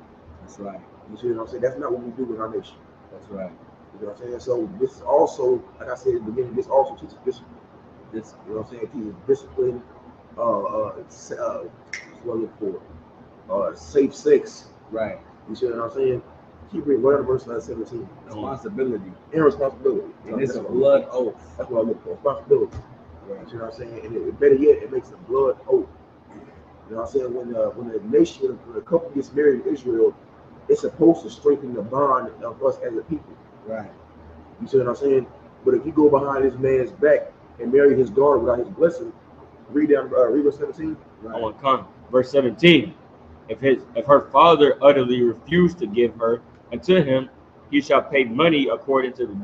That's right. You see what I'm saying? That's not what we do in our nation. That's right. You know what I'm saying? So this is also, like I said at the beginning, this also teaches discipline. You know what I'm saying? It teaches discipline, what's what I look for? Safe sex. Right. You see what I'm saying? Keep reading whatever verse 17. Responsibility. And responsibility. And it's a blood oath. That's what I look for. Responsibility. Right. You see what I'm saying? And better yet, it makes a blood oath. You know what I'm saying? When a nation, when a couple gets married in Israel, it's supposed to strengthen the bond of us as a people. Right. You see what I'm saying? But if you go behind this man's back and marry his daughter without his blessing, read verse 17. Right. Come. Verse 17. If her father utterly refuse to give her unto him, he shall pay money according to the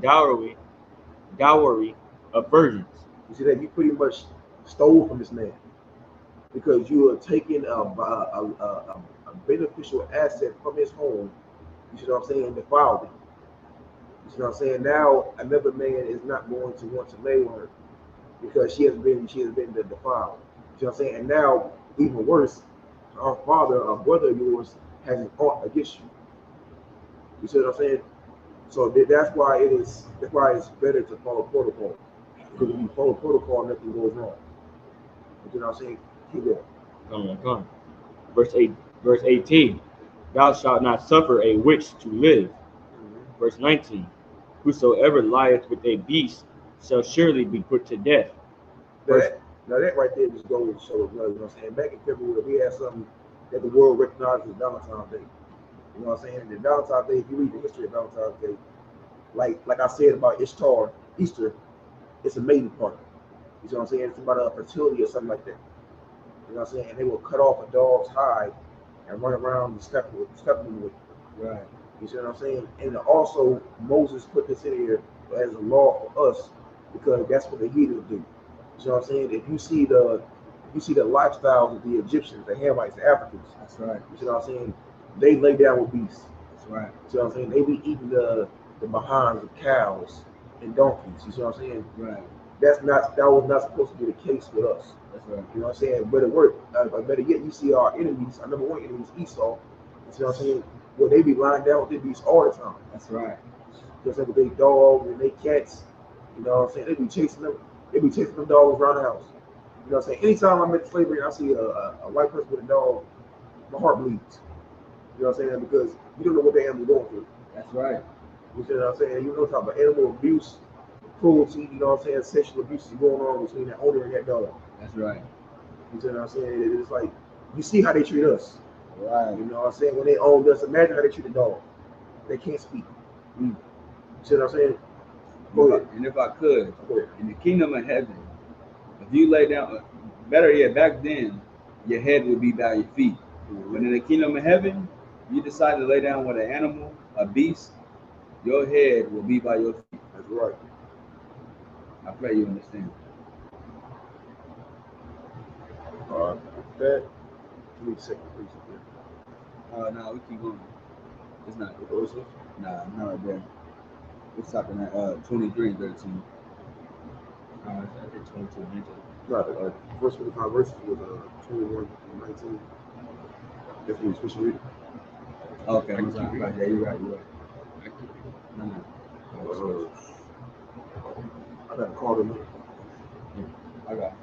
dowry of virgins. You see that you pretty much stole from this man because you are taking a beneficial asset from his home. You see what I'm saying? And defiled it. You see what I'm saying? Now another man is not going to want to lay with her because she has been defiled. You see what I'm saying? And now even worse, our father, our brother of yours has an ought against you. You see what I'm saying? So that's why it's better to follow protocol. Because when you follow protocol, nothing goes wrong. You know what I'm saying? Keep going. Come on. Verse 18. Thou shalt not suffer a witch to live. Verse 19. Whosoever lieth with a beast shall surely be put to death. Now that right there just goes to show, you know what I'm saying? Back in February, we had something that the world recognized as Valentine's Day. You know what I'm saying? And Valentine's Day, if you read the history of Valentine's Day, like I said about Ishtar, Easter, it's a maiden party. You know what I'm saying? It's about a fertility or something like that. You know what I'm saying? And they will cut off a dog's hide and run around and step with it. Right. You see what I'm saying? And also, Moses put this in here as a law for us because that's what the heathens do. You know what I'm saying? If you see the lifestyles of the Egyptians, the Hamites, the Africans. That's right. You see what I'm saying? They lay down with beasts. That's right. You see what I'm saying? They be eating the behinds of cows and donkeys. You see what I'm saying? Right. That was not supposed to be the case with us. That's right. You know what I'm saying? But it worked. Better yet, you see our enemies, our number one enemies, Esau. You see what I'm saying? Well, they be lying down with their beasts all the time. That's right. Just like with their dogs and their cats. You know what I'm saying? They be chasing them. They be chasing them dogs around the house. You know what I'm saying? Anytime I'm in slavery and I see a white person with a dog, my heart bleeds. You know what I'm saying? Because you don't know what the animal's going through. That's right. You see what I'm saying? You know what I'm talking about animal abuse, cruelty, you know what I'm saying? Sexual abuse is going on between that owner and that dog. That's right. You see what I'm saying? It's like, you see how they treat us. Right. You know what I'm saying? When they owned us, imagine how they treat a dog. They can't speak. You see what I'm saying? Go ahead. And if I could, in the kingdom of heaven, if you lay down, better yet, back then, your head would be by your feet. But in the kingdom of heaven, you decide to lay down with an animal, a beast, your head will be by your feet. That's right. I pray you understand. That. Give me a second, please. No, we keep going. It's not. Also? Nah, not right there. We're stopping at 23 and 13. I did 22 and 19. Right. First 25 verses was 21 and 19. That's when you switch to read it. Okay, I'm sorry. Right, yeah, you're right. No. I got to call them. I got it.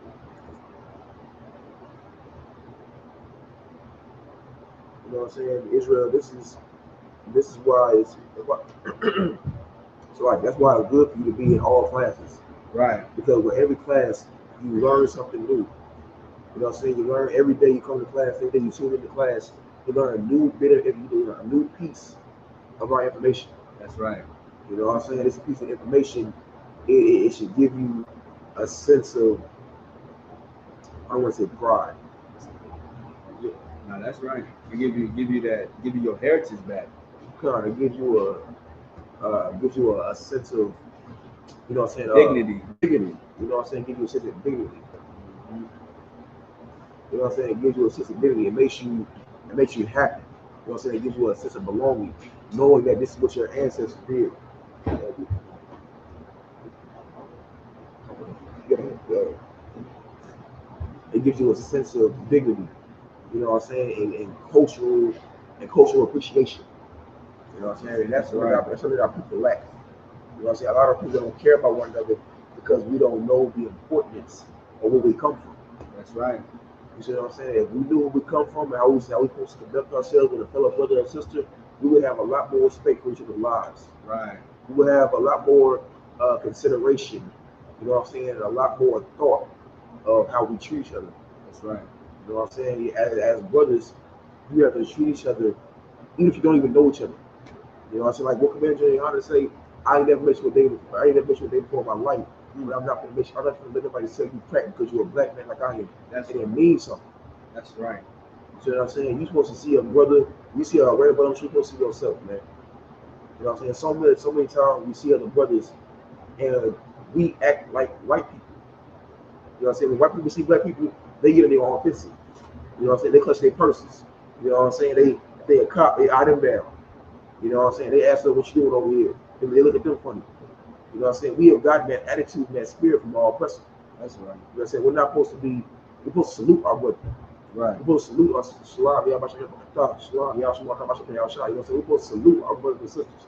You know what I'm saying? Israel, this is why it's so like that's why it's good for you to be in all classes. Right. Because with every class you learn something new. You know what I'm saying? You learn every day you come to class, every day you tune into class, you learn a new bit of a new piece of our information. That's right. You know what I'm saying? This piece of information, it should give you a sense of, I don't want to say pride. No, that's right. It give you your heritage back. Kind of gives you a sense of, you know what I'm saying? Dignity. Dignity. You know what I'm saying? Give you a sense of dignity. You know what I'm saying? It gives you a sense of dignity. It makes you happy. You know what I'm saying? It gives you a sense of belonging, knowing that this is what your ancestors did. It gives you a sense of dignity. You know what I'm saying? And cultural appreciation. You know what I'm saying? And that's something that people lack. You know what I'm saying? A lot of people don't care about one another because we don't know the importance of where we come from. That's right. You see what I'm saying? If we knew where we come from and how we supposed to conduct ourselves with a fellow brother and sister, we would have a lot more respect for each other's lives. Right. We would have a lot more consideration. You know what I'm saying? And a lot more thought of how we treat each other. That's right. You know what I'm saying? As brothers, you have to treat each other even if you don't even know each other. You know what I'm saying? Like what Commander Johnny say, I ain't never met you a day before in my life. But I'm not gonna let anybody say you crack because you're a black man like I am. That's and right. It means something. That's right. You see what I'm saying? You're supposed to see a brother, you see a red brother, you're supposed to see yourself, man. You know what I'm saying? So many times we see other brothers and we act like white people. You know what I'm saying? When white people see black people, they get in their own offensive. You know what I'm saying? They clutch their purses. You know what I'm saying? They a cop, they eye them down. You know what I'm saying? They ask them what you doing over here. And they look at them funny. You know what I'm saying? We have gotten that attitude and that spirit from our oppressors. That's right. You know what I'm saying? We're supposed to salute our brother. Right. We're supposed to salute us. Shalom, Shalom, Yahshua, you know what I'm saying? We're supposed to salute our brothers and sisters.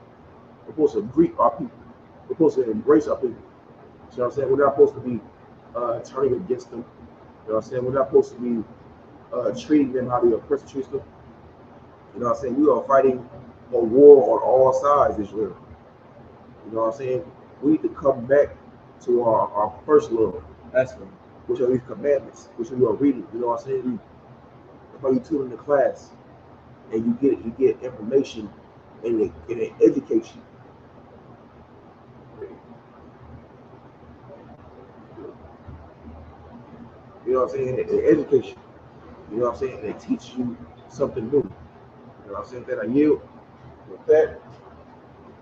We're supposed to greet our people. We're supposed to embrace our people. You know what I'm saying? We're not supposed to be turning against them. You know what I'm saying? We're not supposed to be treating them how the oppressor treats them. You know what I'm saying? We are fighting a war on all sides, Israel. You know what I'm saying? We need to come back to our first love. That's right. Which are these commandments, which we are reading. You know what I'm saying? That's why you tune in the class and you get information and it educates you. You know what I'm saying? It educates you. You know what I'm saying? And it teaches you something new. You know what I'm saying? That I yield. With that,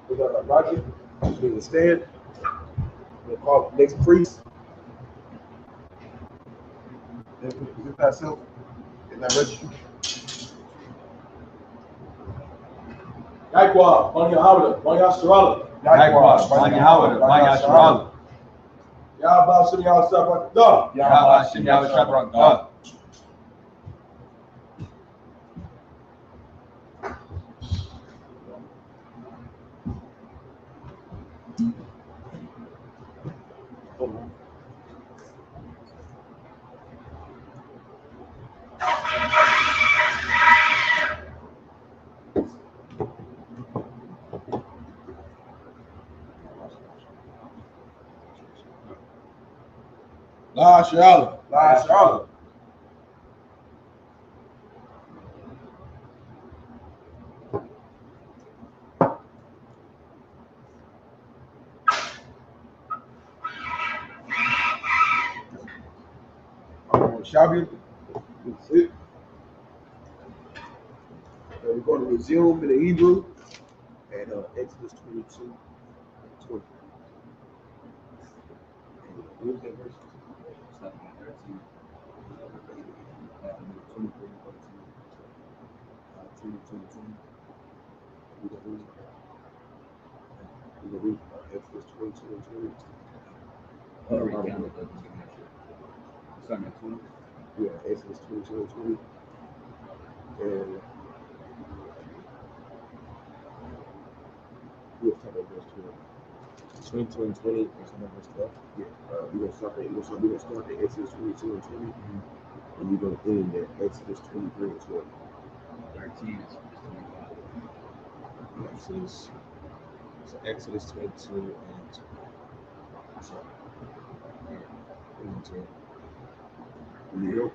we're gonna rock it. We're gonna stand. We're gonna call the next priest. Is it that self? Is that registered? Likewise, Banya Hawada, Banya Sharala. Likewise, Banya Hawada, Banya Sharala. Yahba Shim Yahweh Shabbat God. Yahweh Shem Yahweh Shabbat God. La Sharala. La Sharala. Shabbat. That's it. We're going to resume in the Hebrew and Exodus 22 and 20. What was that verse? 20. We can read Exodus 22 and 20. Starting at 20. Yeah, Exodus 22 and 20. And we'll talk about verse 12. 22 and 20, and some of verse 12. Yeah, we're gonna start at Exodus 22 and 20, and we're gonna end at Exodus 23 and 12. 13 is 25. Exodus 22 and 20. Sorry. And 12. You know,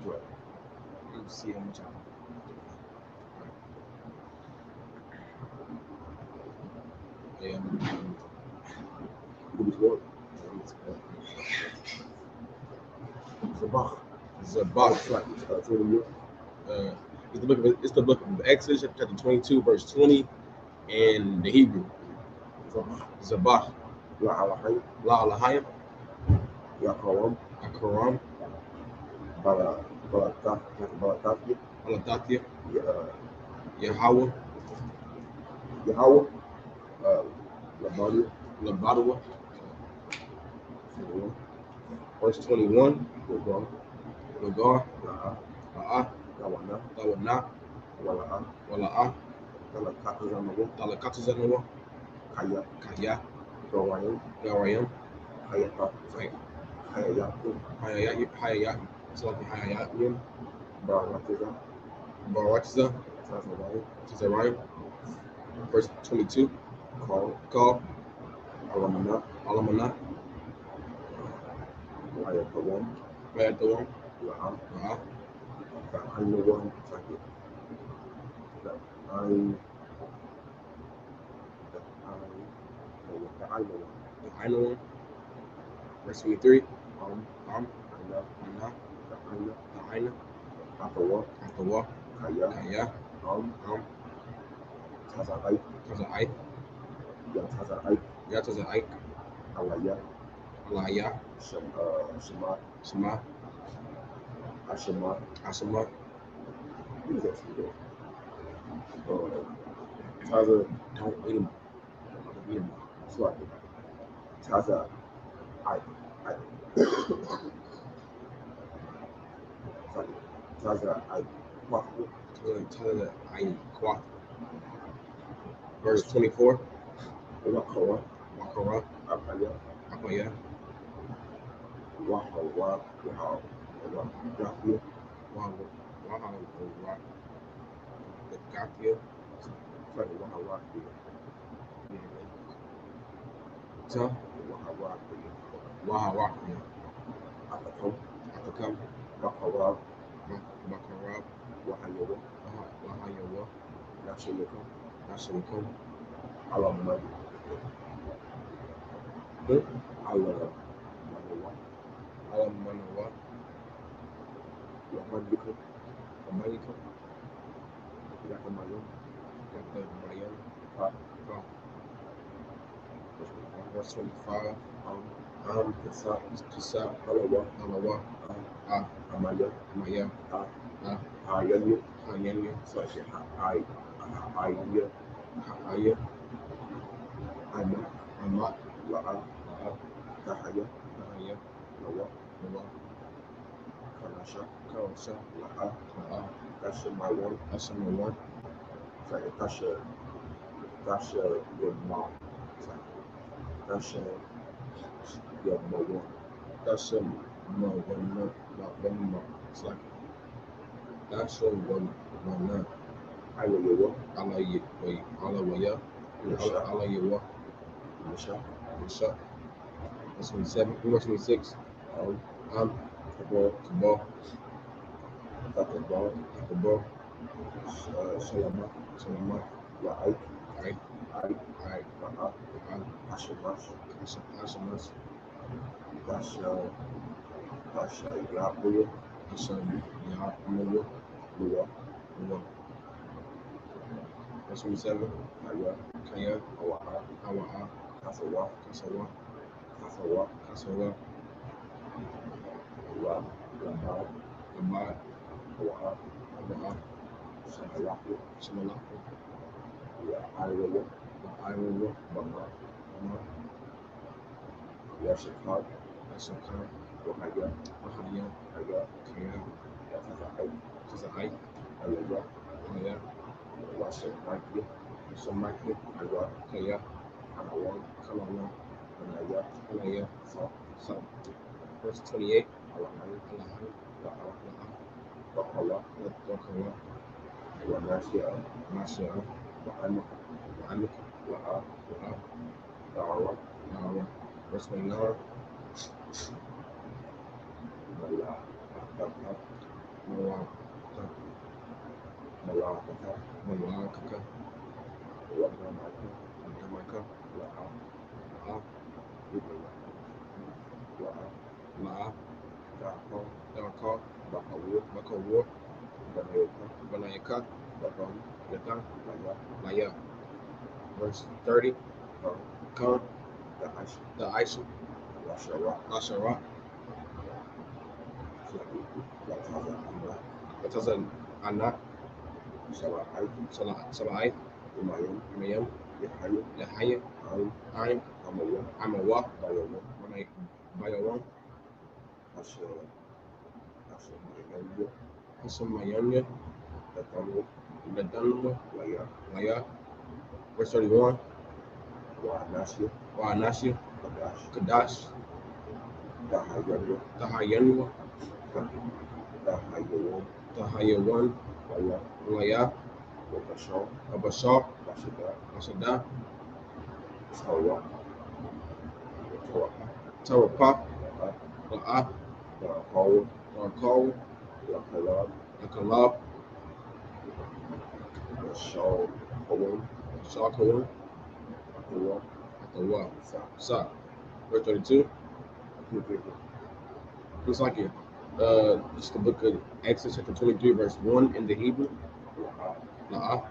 what? Let's see how much I can. Yeah. Who is what? Sabbath. Sabbath. It's the book of Exodus, chapter 22, verse 20, in the Hebrew. Sabbath. La Alahayim. La Alahayim. Yakaram. Akaram. Balatakia. Balatakia. Yahweh. Labadawa. Verse 21. Lagar. La'ah. Lawana. Wala'ah. Talakatazanawa. Kaya. Garayam. Hayayim. Baratiza. Tazarayim. Verse 22. Call. Alamana. Ayatawam. La'ah. The Ainawan. Verse 23. The Aina. Atawa. Kaya. Taza'ai. Yataza'ai. Alaya. Shema. Ashama. Don't eat them. Taza. Taza I Quafu. Taza I Quafu. Verse 24. Wakara. Wakara. Apaya. Apaya. Wahawa. Gafia. Wahawa. Gafia. Sorry, Wahawa. So, Wahawa. Atacom. Atacom. Bakarab. Bakarab. Wahayawa. Wahayawa. Nashilicum. Nashilicum. Alamad. Alamanawa. Alamanawa. Yamadicum. Amalicum. Yakamayum. Yakamayan. Pa. Verse 25. Kisa. Alawa. Alawa. Amaya. Maya. Ayanya. Hayanya. Such Ayanya. Aya. Amak. Amak. La'a. Tahaya. Nahaya. Lawa. Nawa. Kanasha. Karasha. La'a. La'a. Tashimawan. Asamawan. Sorry, Tasha Yamma. Tasha Yamma. Tasha Mawana. Mawana. It's like Tasha Wana. Ayayawa. Alawaya. Alayawa. Misha. Misha. Verse 27. Verse 26. Kabal. Kabal. Takabal. Kabal. Salama. Salama. La'ai. Ai. Ai. Ai. La'a. Ai. Ashamas. Ashamas. Tasha Yapuya. Yahamuwa. Lua. Lua. Verse 27. Kaya. Kaya. Awa'a. Awa'a. Kasawa. Kasawa. Kasawa. Kasawa. Lamad. Lamad. Awa'a. Awa'a. Samalaku. Samalaku. Ayayawa. Iowa. Bama. Bama. Yashikar. Asakar. Wahaya. Wahaya. Kaya. Kaya. Tazahai. Tazahai. Ayayawa. Kaya. Wasamaki. Samaki. Kaya. Kaya. Kanawan. Kalawan. Kanaya. Kanaya. Sa. Sa. Verse 28. Alahai. Alahai. La'a. La'a. Bakawa. Wakawa. Wanasya. Nasya. Wa'amak. Wa'amak. La'a. La'a. Da'awa. Nawa. Verse 29. Mala. Akaka. Nawa. Malakaka. Malakaka. Wadamaka. Wadamaka. La'a. La'a. Ibala. La'a. La'a. Da'aka. Daka. Bakawa. Bakawa. Banayaka. Banayaka. Bakam. Yata. Laya. Laya. Verse 30. Come. Da'ash. The Aisha. Washara. Ashara. Wataza. Ina. Bataza. Anak. Salahai. Salai. Umayam. Mayam. Yahaya. Yahaya. Aim. Aim. Amawa. Amawa. Bayawa. Bayawan. Asha. Mayanya. Hasamayanya. Datamu. Dadanwa. Laya. Laya. Verse 31. Wa'anasya. Wa'anasya. Kadash. Kadash. Dahayanwa. Tahayanwa. Dahayawa. Tahayawan. Laya. Laya. Wabashar. Abashar. Bashada. Asada. Tawa. Tarapa. La'a. Da'akawa. Darkaw. Lakalab. Lakalab. Shal. Kawan. Shakawan. Atawa. Atawa. Sa. Sa. Verse 32. Looks like it. It's the book of Exodus chapter 23, verse 1 in the Hebrew. La'a.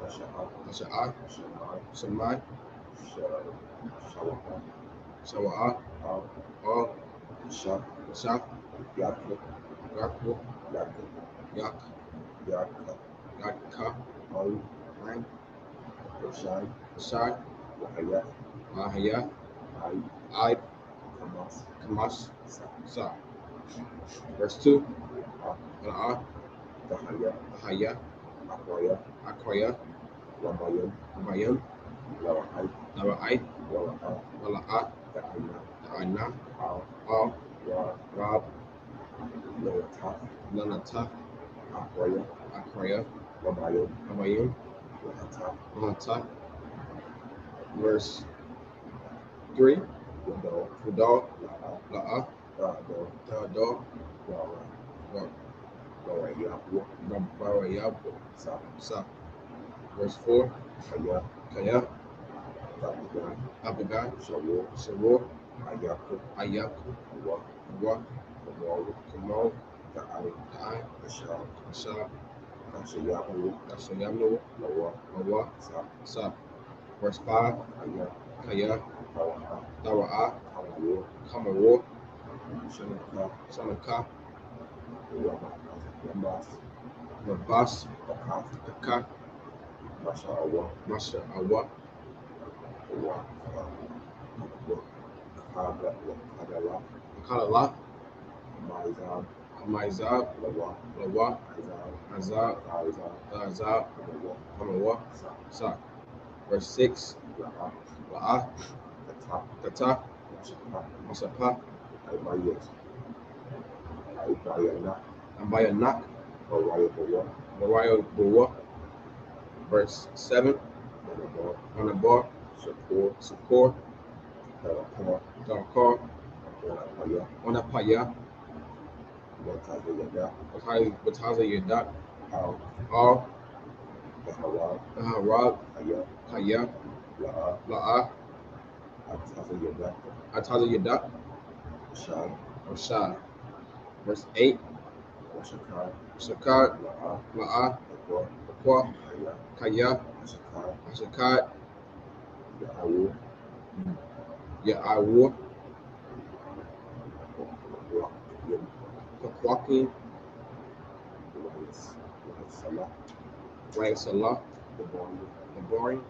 Tasha'a. Shemai. Shawa'a. Shah. Yakwa. Yak. Yakka. Aim. Shai. Ahaya. Aib. Kamas. Sa. Verse 2. La'a, Tahaya, Akwaya, Wabayam, Lawa'ai, Wala'a, Ta'ana, Al, Rab, Lanata, Akwaya, Wabayam, Lahata. Verse 3, Fudal, La'a, Ta'ador, Barayab, Sa. Verse 4, Kaya, Abagai, Sawor, Ayaku, Wa, Kamal, Ta'ai, Asha, Asayamno, Lawa, Sa. Verse 5, Kaya, Dawa'a, Kamawar, Sanaka, Labas, Aka, Masha Awa, Kalala, Maizab, Lawa, Azab, Azab, Kamawa, Sa. Verse 6, La'a, Tata, Masapa, Ambayanak, Mariah Boa. Verse 7, Manabar, Support, Dakar, Onapaya, Bataza Yadak, Al, Harab, Kaya, La'a, Ataza Yadak, Rashad. Verse 8, Shakar, La'a, Aqua, Kaya, Shakad, Ya'awur, Pakwaki, Ryan Salah, the boring,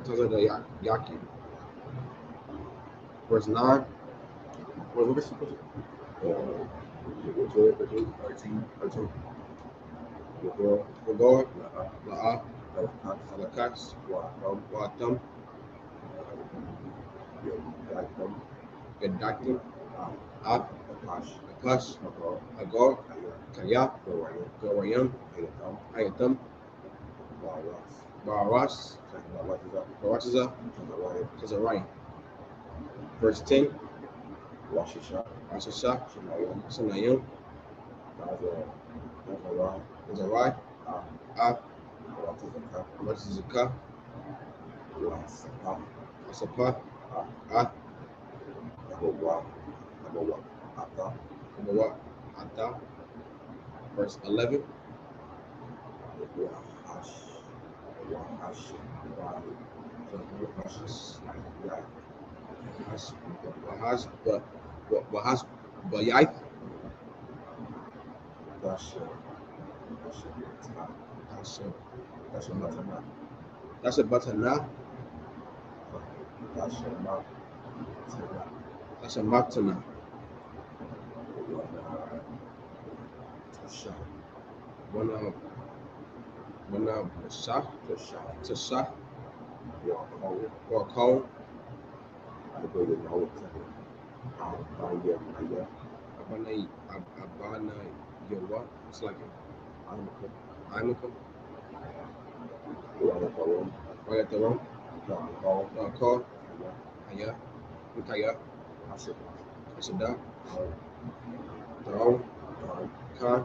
Tazada Yaki. Verse 9, what was it? 13. Regard, La'a, Alakas, Watam, Yadakim, Ab, Akash, Agar, Kaya, Gorayam, Ayatam, Baras, Baratiza, Tazarayan. Verse 10, Rashisha, Sanayam, Tazarai, Ab, Ratizaka, Asapa, Ab, Kabawa, Ata. Verse 11, Bahas, Bayai, that's a Batana, that's a Matana. One Shah, to Shah, or Call, Abana Yawa, it's like Amakum, Wayataram, Call, Aya, Mutaya, Asada, Darau, Khan,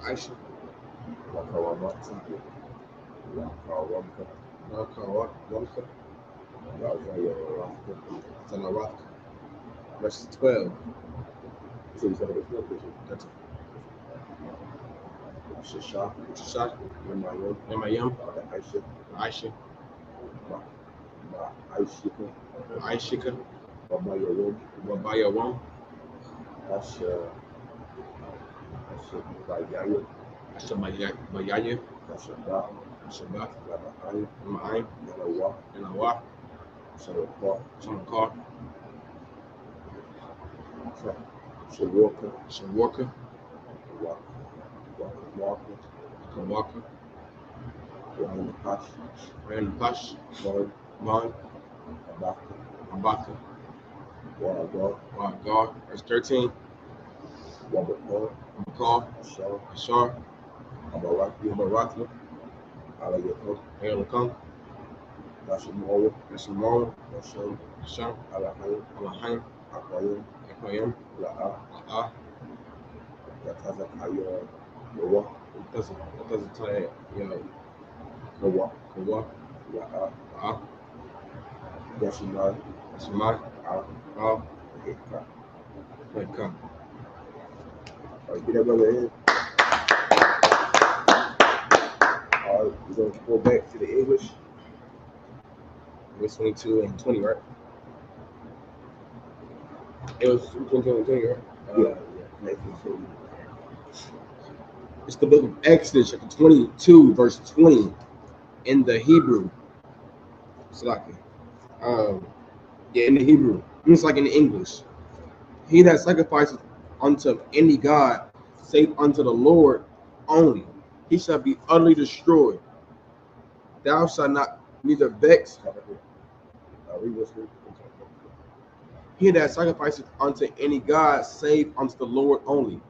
Aisha, Rakawa, Wamka, Salawatka. Verse 12. That's Shishak, Emayam, Aisha, Aishika, Wabayawam, Ashabayaya, Shabbat, Ma'ai, and Awa, Sonakar, Shawarka. Walker. Random Pash. Vaughn. Abaka. Wild Guard. Verse 13. McCall. Ashar. Abarakli. Ayalakum. Yashamora. Ashar. Alahim. Akoyim. La'a. It doesn't tell you, Kawa. La'a. Yashimai. Al. Come. Get that brother in. All right, we're going to go back to the English. It was 22 and 20, right? It was 22 and 20, right? Yeah. It's the book of Exodus, chapter 22, verse 20, in the Hebrew. In the Hebrew. It's like in the English. He that sacrifices unto any god, save unto the Lord only, he shall be utterly destroyed. Thou shalt not neither vex. He that sacrifices unto any god, save unto the Lord only,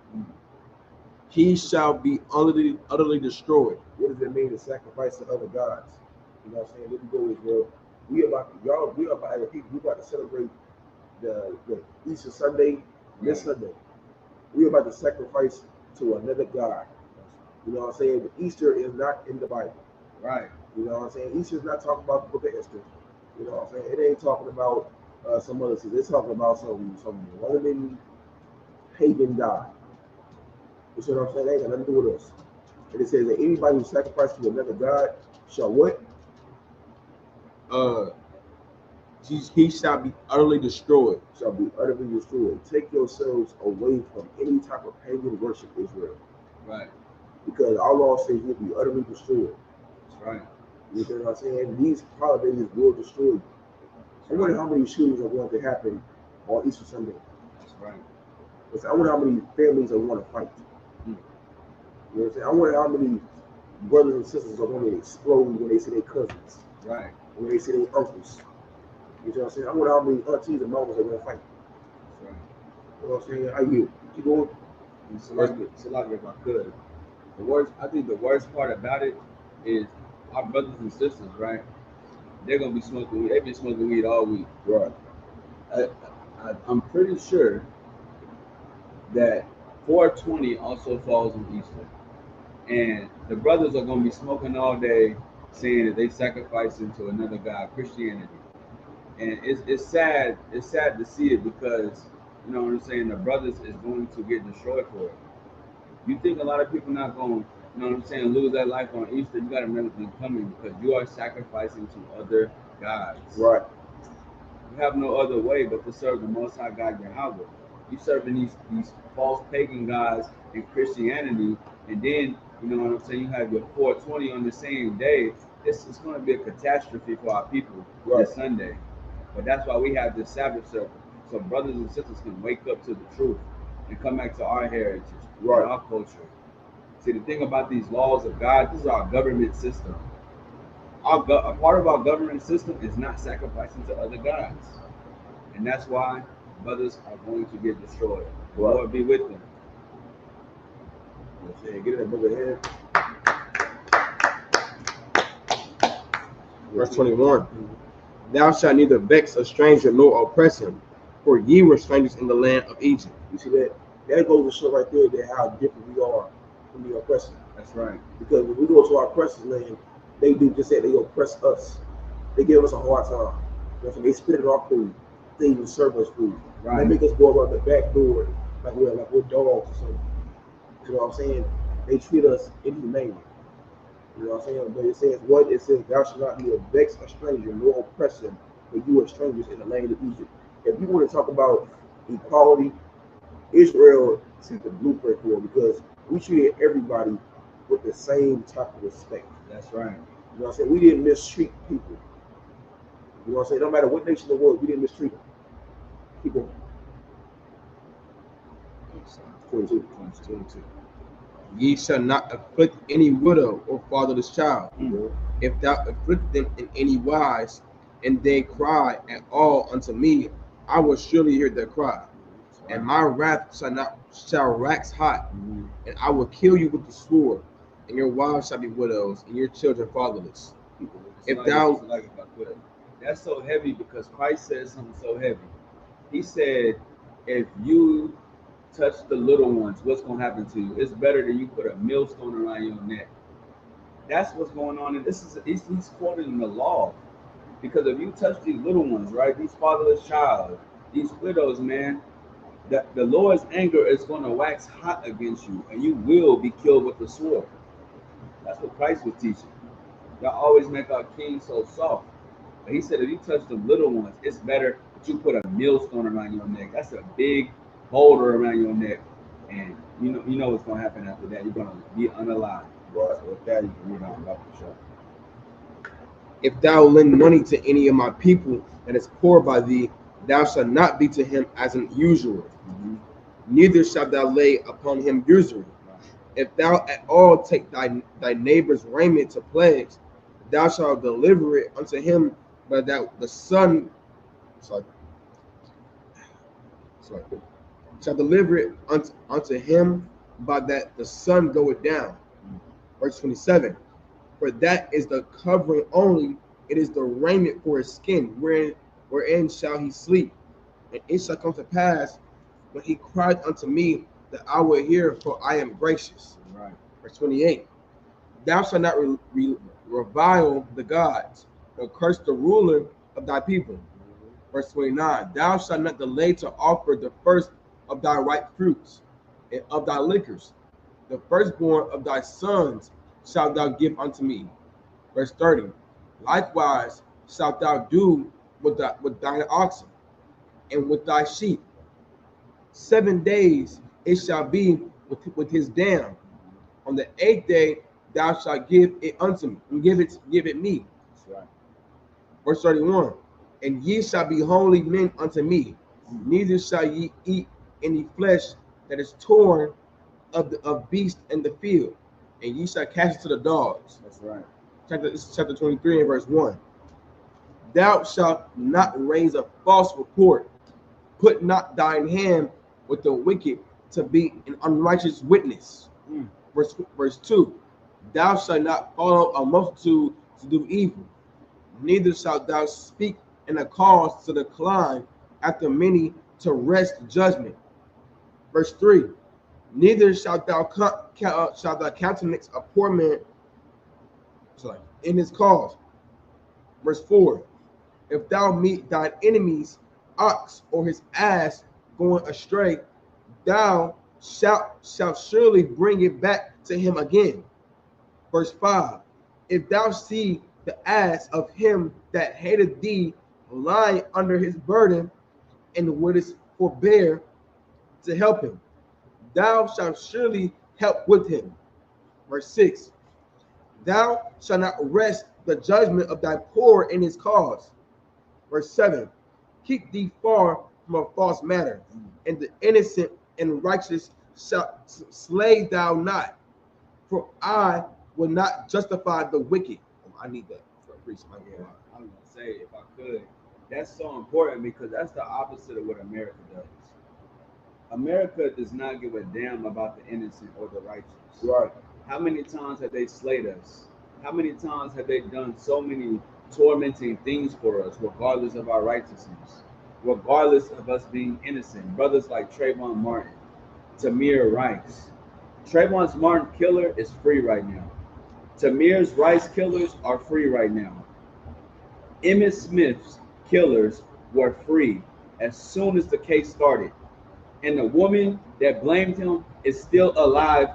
he shall be utterly destroyed. What does it mean to sacrifice to other gods? You know what I'm saying? Let me go with well. We about as a people, we about to celebrate the Easter Sunday this Sunday. We about to sacrifice to another god. You know what I'm saying? But Easter is not in the Bible. Right. You know what I'm saying? Easter is not talking about the book of Esther. You know what I'm saying? It ain't talking about some other things. It's talking about some Roman pagan god. You see what I'm saying? They ain't got nothing to do with us. And it says that anybody who sacrifices to another god shall what? He shall be utterly destroyed. Shall be utterly destroyed. Take yourselves away from any type of pagan worship, Israel. Right. Because our law says you'll be utterly destroyed. That's right. You know what I'm saying? These holidays will destroy you. I wonder how many shootings are going to happen on Easter Sunday. That's right. I wonder how many families are going to fight. You know what I'm saying? I wonder how many brothers and sisters are going to explode when they see their cousins. Right. When they see their uncles. You know what I'm saying? I wonder how many aunties and mamas are going to fight. That's right. You know what I'm saying? How you keep going? So like if I could. I think the worst part about it is our brothers and sisters, right? They're gonna be smoking weed. They've been smoking weed all week. Right. I'm pretty sure that 420 also falls on Easter, and the brothers are gonna be smoking all day, saying that they sacrificing to another god, Christianity. And it's sad. It's sad to see it because you know what I'm saying. The brothers is going to get destroyed for it. You think a lot of people not going, you know what I'm saying, lose their life on Easter? You got to remember them coming because you are sacrificing to other gods. Right. You have no other way but to serve the Most High God, Yahweh. You serving these false pagan gods in Christianity, and then you know what I'm saying. You have your 420 on the same day. It's going to be a catastrophe for our people this Sunday. But that's why we have this Sabbath circle, so brothers and sisters can wake up to the truth and come back to our heritage, our culture. See, the thing about these laws of God, this is our government system. A part of our government system is not sacrificing to other gods. And that's why brothers are going to get destroyed. The Lord be with them. Get in that brother head. Verse 21. Thou shalt neither vex a stranger nor oppress him, for ye were strangers in the land of Egypt. You see that? That goes to show right there that how different we are from the oppressor. That's right. Because when we go to our oppressor's land, they do just that. They oppress us. They give us a hard time. So they spit it off food. They even serve us food. Right. They make us go around the back door like we're dogs or something. You know what I'm saying? They treat us inhumanely. You know what I'm saying? But it says what? It says, thou shalt not neither vex a stranger nor oppress him, for you are strangers in the land of Egypt. If you want to talk about equality, Israel set the blueprint for it because we treated everybody with the same type of respect. That's right. You know what I'm saying? We didn't mistreat people. You know what I'm saying? No matter what nation it was, we didn't mistreat them. Keep going. 22. Ye shall not afflict any widow or fatherless child. If thou afflict them in any wise, and they cry at all unto me, I will surely hear their cry. And my wrath shall wax hot, and I will kill you with the sword, and your wives shall be widows, and your children fatherless. That's so heavy because Christ said something so heavy. He said, if you touch the little ones, what's going to happen to you? It's better than you put a millstone around your neck. That's what's going on. And he's quoting the law. Because if you touch these little ones, right, these fatherless child, these widows, man, the Lord's anger is going to wax hot against you, and you will be killed with the sword. That's what Christ was teaching. Y'all always make our king so soft. But he said, if you touch the little ones, it's better that you put a millstone around your neck. That's a big boulder around your neck. And you know what's going to happen after that. You're going to be unalive. Right. So with that, you can read on about the show. If thou lend money to any of my people that is poor by thee, thou shalt not be to him as an usurer. Neither shalt thou lay upon him usury. If thou at all take thy neighbor's raiment to pledge, thou shalt deliver it unto him, but that the son shall deliver it unto him, by that the sun goeth down. Verse 27. For that is the covering only, it is the raiment for his skin, wherein shall he sleep. And it shall come to pass, when he cried unto me, that I will hear, for I am gracious. Right. Verse 28. Thou shalt not revile the gods, or curse the ruler of thy people. Verse 29. Thou shalt not delay to offer the first of thy ripe fruits, and of thy liquors. The firstborn of thy sons shalt thou give unto me. Verse 30. Likewise shalt thou do with thine oxen, and with thy sheep. 7 days it shall be with his dam. On the 8th day thou shalt give it unto me, and give it me. That's right. Verse 31. And ye shall be holy men unto me, neither shall ye eat any flesh that is torn of beast in the field, and ye shall cast it to the dogs. That's right. This is chapter 23 and verse 1. Thou shalt not raise a false report. Put not thine hand with the wicked to be an unrighteous witness. Verse 2. Thou shalt not follow a multitude to do evil, neither shalt thou speak in a cause to decline after many to wrest judgment. Verse 3. Neither shalt thou countenance a poor man in his cause. Verse 4. If thou meet thine enemy's ox or his ass going astray, thou shalt surely bring it back to him again. Verse 5. If thou see the ass of him that hated thee lying under his burden, and wouldest forbear to help him, thou shalt surely help with him. Verse 6. Thou shalt not wrest the judgment of thy poor in his cause. Verse 7. Keep thee far from a false matter, and the innocent and righteous shall slay thou not, for I will not justify the wicked. I need that for a priest. I was gonna say, if I could, that's so important because that's the opposite of what America does. America does not give a damn about the innocent or the righteous. Right. How many times have they slayed us? How many times have they done so many tormenting things for us, regardless of our righteousness, regardless of us being innocent? Brothers like Trayvon Martin, Tamir Rice. Trayvon Martin killer is free right now. Tamir's Rice killers are free right now. Emmett Smith's killers were free as soon as the case started. And the woman that blamed him is still alive.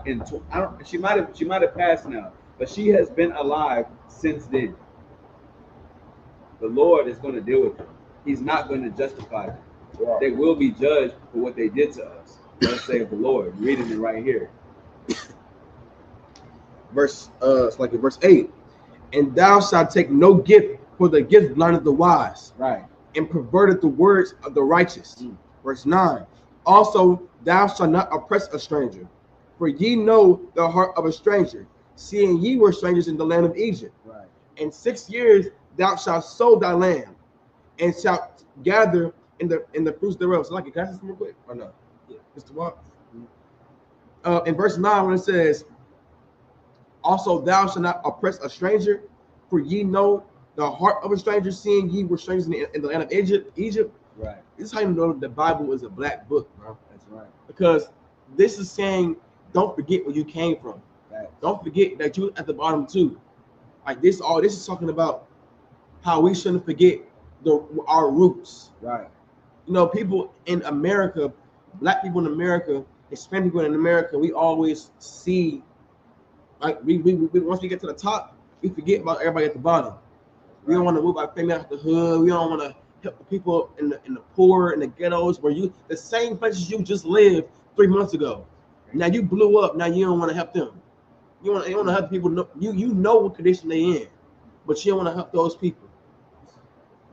She might have passed now, but she has been alive since then. The Lord is going to deal with them. He's not going to justify them. Wow. They will be judged for what they did to us. Let's say the Lord. Reading it right here. Verse 8. And thou shalt take no gift, for the gift blindeth the wise, right, and perverted the words of the righteous. Verse 9. Also thou shalt not oppress a stranger, for ye know the heart of a stranger, seeing ye were strangers in the land of Egypt. Right. In 6 years thou shalt sow thy land, and shalt gather in the fruits thereof. So, like, can I say something real quick or no? Yeah. Mr. Watt. In verse 9, when it says, also thou shalt not oppress a stranger, for ye know the heart of a stranger, seeing ye were strangers in the land of Egypt. Right. This is how you know the Bible is a black book, bro. That's right. Because this is saying, don't forget where you came from. Right. Don't forget that you at the bottom too. Like this, all this is talking about how we shouldn't forget our roots. Right. You know, people in America, black people in America, Hispanic people in America, we always see, like we once we get to the top, we forget about everybody at the bottom. We don't want to move our family out the hood. We don't want to help the people in the poor, in the ghettos, where the same places you just lived 3 months ago. Now you blew up. Now you don't want to help them. You want to help people. You know what condition they in, but you don't want to help those people.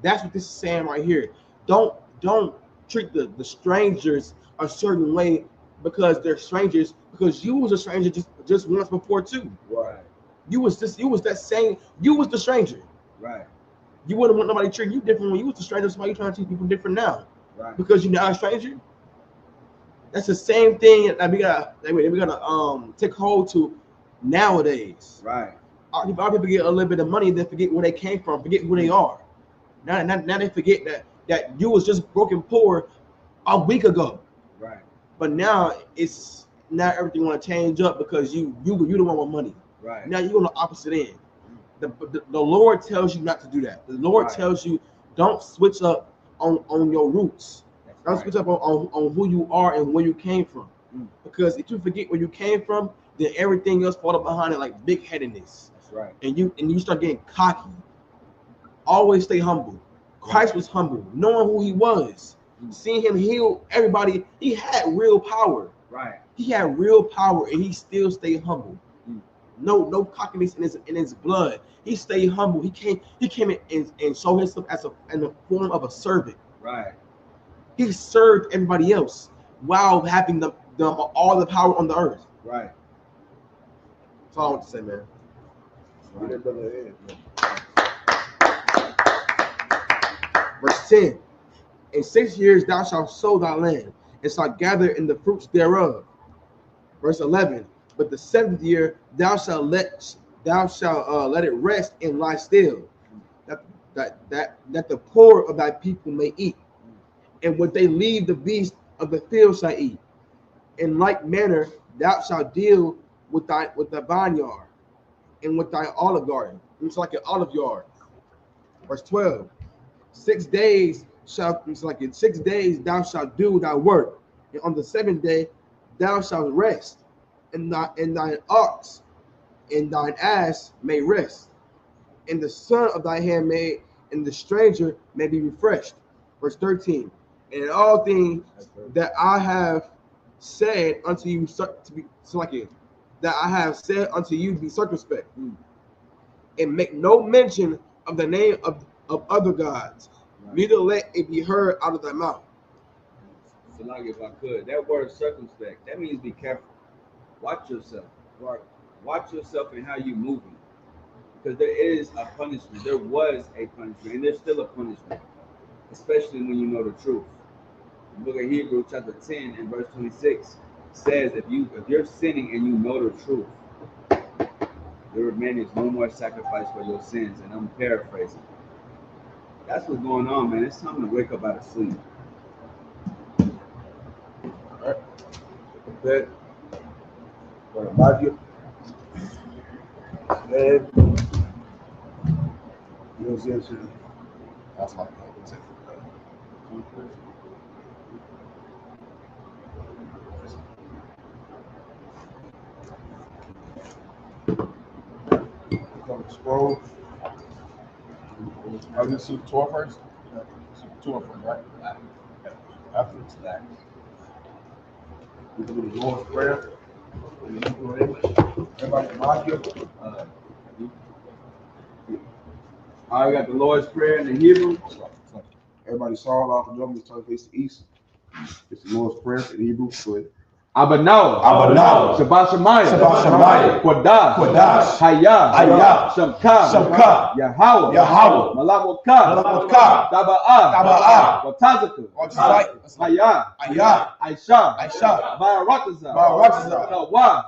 That's what this is saying right here. Don't treat the strangers a certain way because they're strangers. Because you was a stranger just once before too. Right. You was the stranger. Right. You wouldn't want nobody treating you different when you was a stranger. So why you trying to treat people different now? Right. Because you're not a stranger. That's the same thing that we gotta take hold to nowadays. Right. Our people get a little bit of money, then forget where they came from, forget who they are. Now they forget that you was just broken poor a week ago. Right. But now everything want to change up because you the one with money. Right. Now you're on the opposite end. The Lord tells you not to do that. The Lord tells you don't switch up on your roots. Don't switch up on who you are and where you came from. Because if you forget where you came from, then everything else falls behind it like big headedness. That's right. And you start getting cocky. Always stay humble. Christ was humble, knowing who he was. Seeing him heal everybody, he had real power. Right. He had real power and he still stayed humble. No cockiness in his blood. He stayed humble. He came and showed himself in the form of a servant. Right. He served everybody else while having all the power on the earth. Right. That's all I want to say, man. Verse 10. In 6 years thou shalt sow thy land, and shalt gather in the fruits thereof. Verse 11. But the 7th year thou shalt let it rest and lie still, that the poor of thy people may eat, and what they leave the beasts of the field shall eat. In like manner thou shalt deal with the vineyard and with thy olive garden. It's like an olive yard. Verse 12. 6 days thou shalt do thy work, and on the 7th day thou shalt rest, and thine ox and thine ass may rest, and the son of thy handmaid and the stranger may be refreshed. Verse 13. And in all things that I have said unto you be circumspect, and make no mention of the name of other gods, neither let it be heard out of thy mouth. So, like, if I could, that word circumspect, that means be careful. Watch yourself. Right. Watch yourself and how you're moving. Because there is a punishment. There was a punishment, and there's still a punishment, especially when you know the truth. The book of Hebrews chapter 10 and verse 26 says if you're sinning and you know the truth, there remains no more sacrifice for your sins. And I'm paraphrasing. That's what's going on, man. It's time to wake up out of sleep. All right. That. Remind you. And you know what I'm saying? That's my point. Scroll. Are you see 12 first? 12 first, right? After it's that. We do the Lord's Prayer. Everybody, mind you. I got the Lord's Prayer in the Hebrew. Everybody saw off the numbers, turn face to east. It's the Lord's Prayer in Hebrew. Go ahead. Abanawa, Shabbat Shemaya, Kodash, Hayah, Shamka, Yahweh, Malawaka, Daba'ah, Watazaka, Hayah, Aisha, Barataza,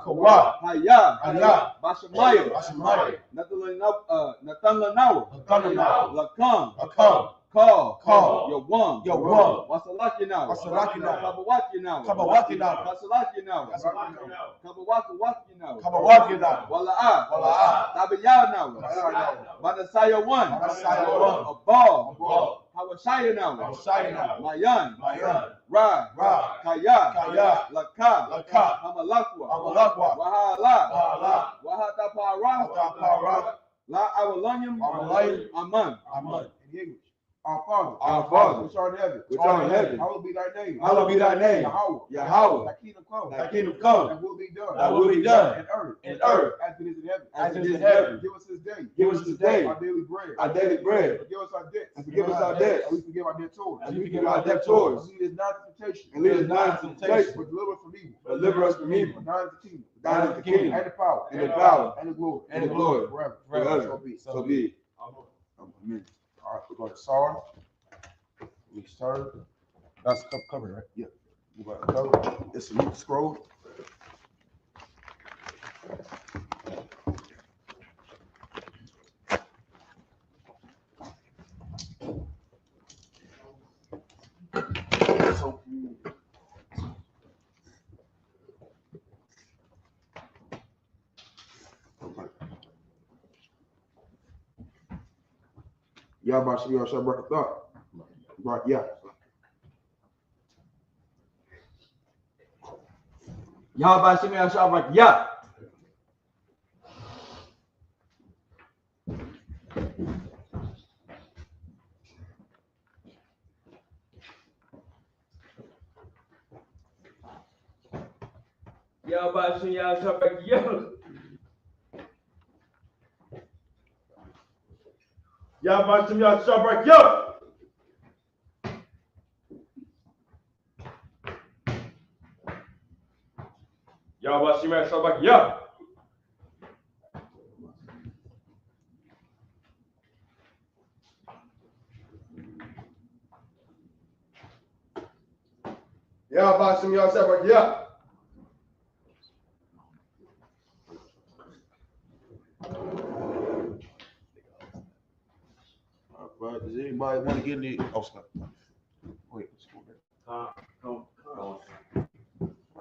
Kawa, Hayah, Bashamaya, Nathanawa, Lakam, Call, your one, Wasalaki now, Kabawaki now, Wasalaki now, Kabawaki now, Wala'a, Tabiyah now, Manasaya one, Abal, Hawashaya now, Mayan, Ra, Kaya, Laka, Hamalakwa, Wahatapara, La Awalanyam, Aman. In English. Our Father, which art in heaven, hallowed be thy name. Yahweh, thy kingdom come, that will be done, in earth, as it is in heaven. Give us this day, our daily bread. Forgive us our debts, and we forgive our debtors. And lead us not into temptation, but deliver us from evil. Thine is the kingdom, and the power, and the glory, forever. So be it. Amen. All right, we're going to Psalm. We start. That's covered, right? Yeah. We're going to cover. It's a new scroll. Yahweh shall break a thought. Right, yeah. Yahweh shall break, yeah. Yahweh shall break, yeah. Yahweh shall break, yeah. Yahweh shall break, yeah. Yahweh shall break, yeah. But does anybody want to get in the wait, let's go there.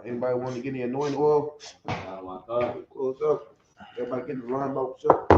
Anybody want to get in the anointing oil? Close up. Everybody get the line about yourself.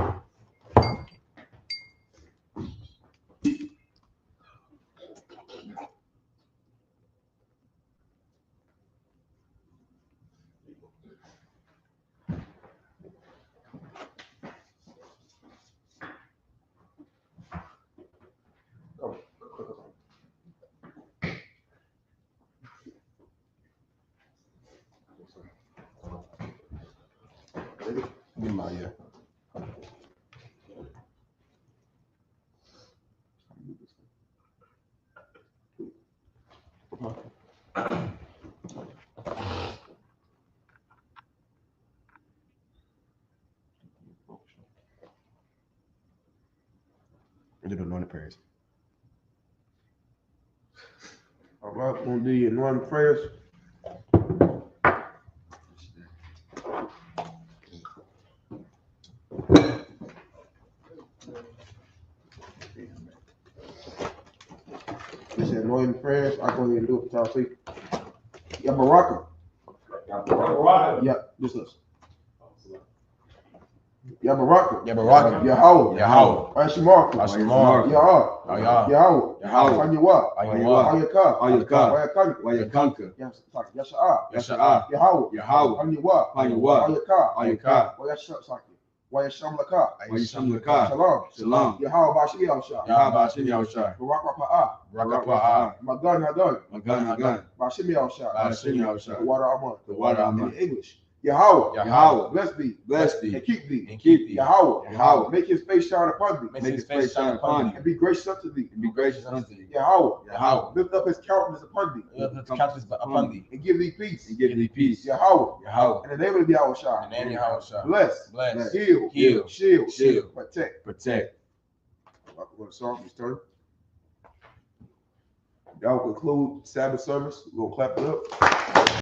Do the anointing prayers. All right, we're going to do your anointing prayers. This is anointing prayers. I'll go ahead and do it for y'all. See? Yeah, Baraka. Yeah, just listen. Ya Baraka. Yahweh. Ashimarka. Yahweh. Wayakanka. Yasha'ah. Yahweh. Wayashamlaka. Shalom. Yahweh Bashir Yahshua. Barak Magan Hagan. Bashim Yahshua. The water Aman. In English. Yahweh. Yahweh. Bless thee. Bless thee. And keep thee. And keep thee. Yahweh. Yahweh. Make his face shine upon thee. Make his face shine upon thee. And be gracious unto thee. And be gracious unto thee. Yahweh. Yahweh. Lift up his countenance upon thee. Lift up his countenance upon thee. And give thee peace. And give thee peace. Yahweh. Yahweh. In the name of Yahweh Shah. In the name of Yahweh Shah. Bless. Bless. Heal. Heal. Shield. Shield. Protect. Protect. What a song is turn. Y'all conclude Sabbath service. We're gonna clap it up.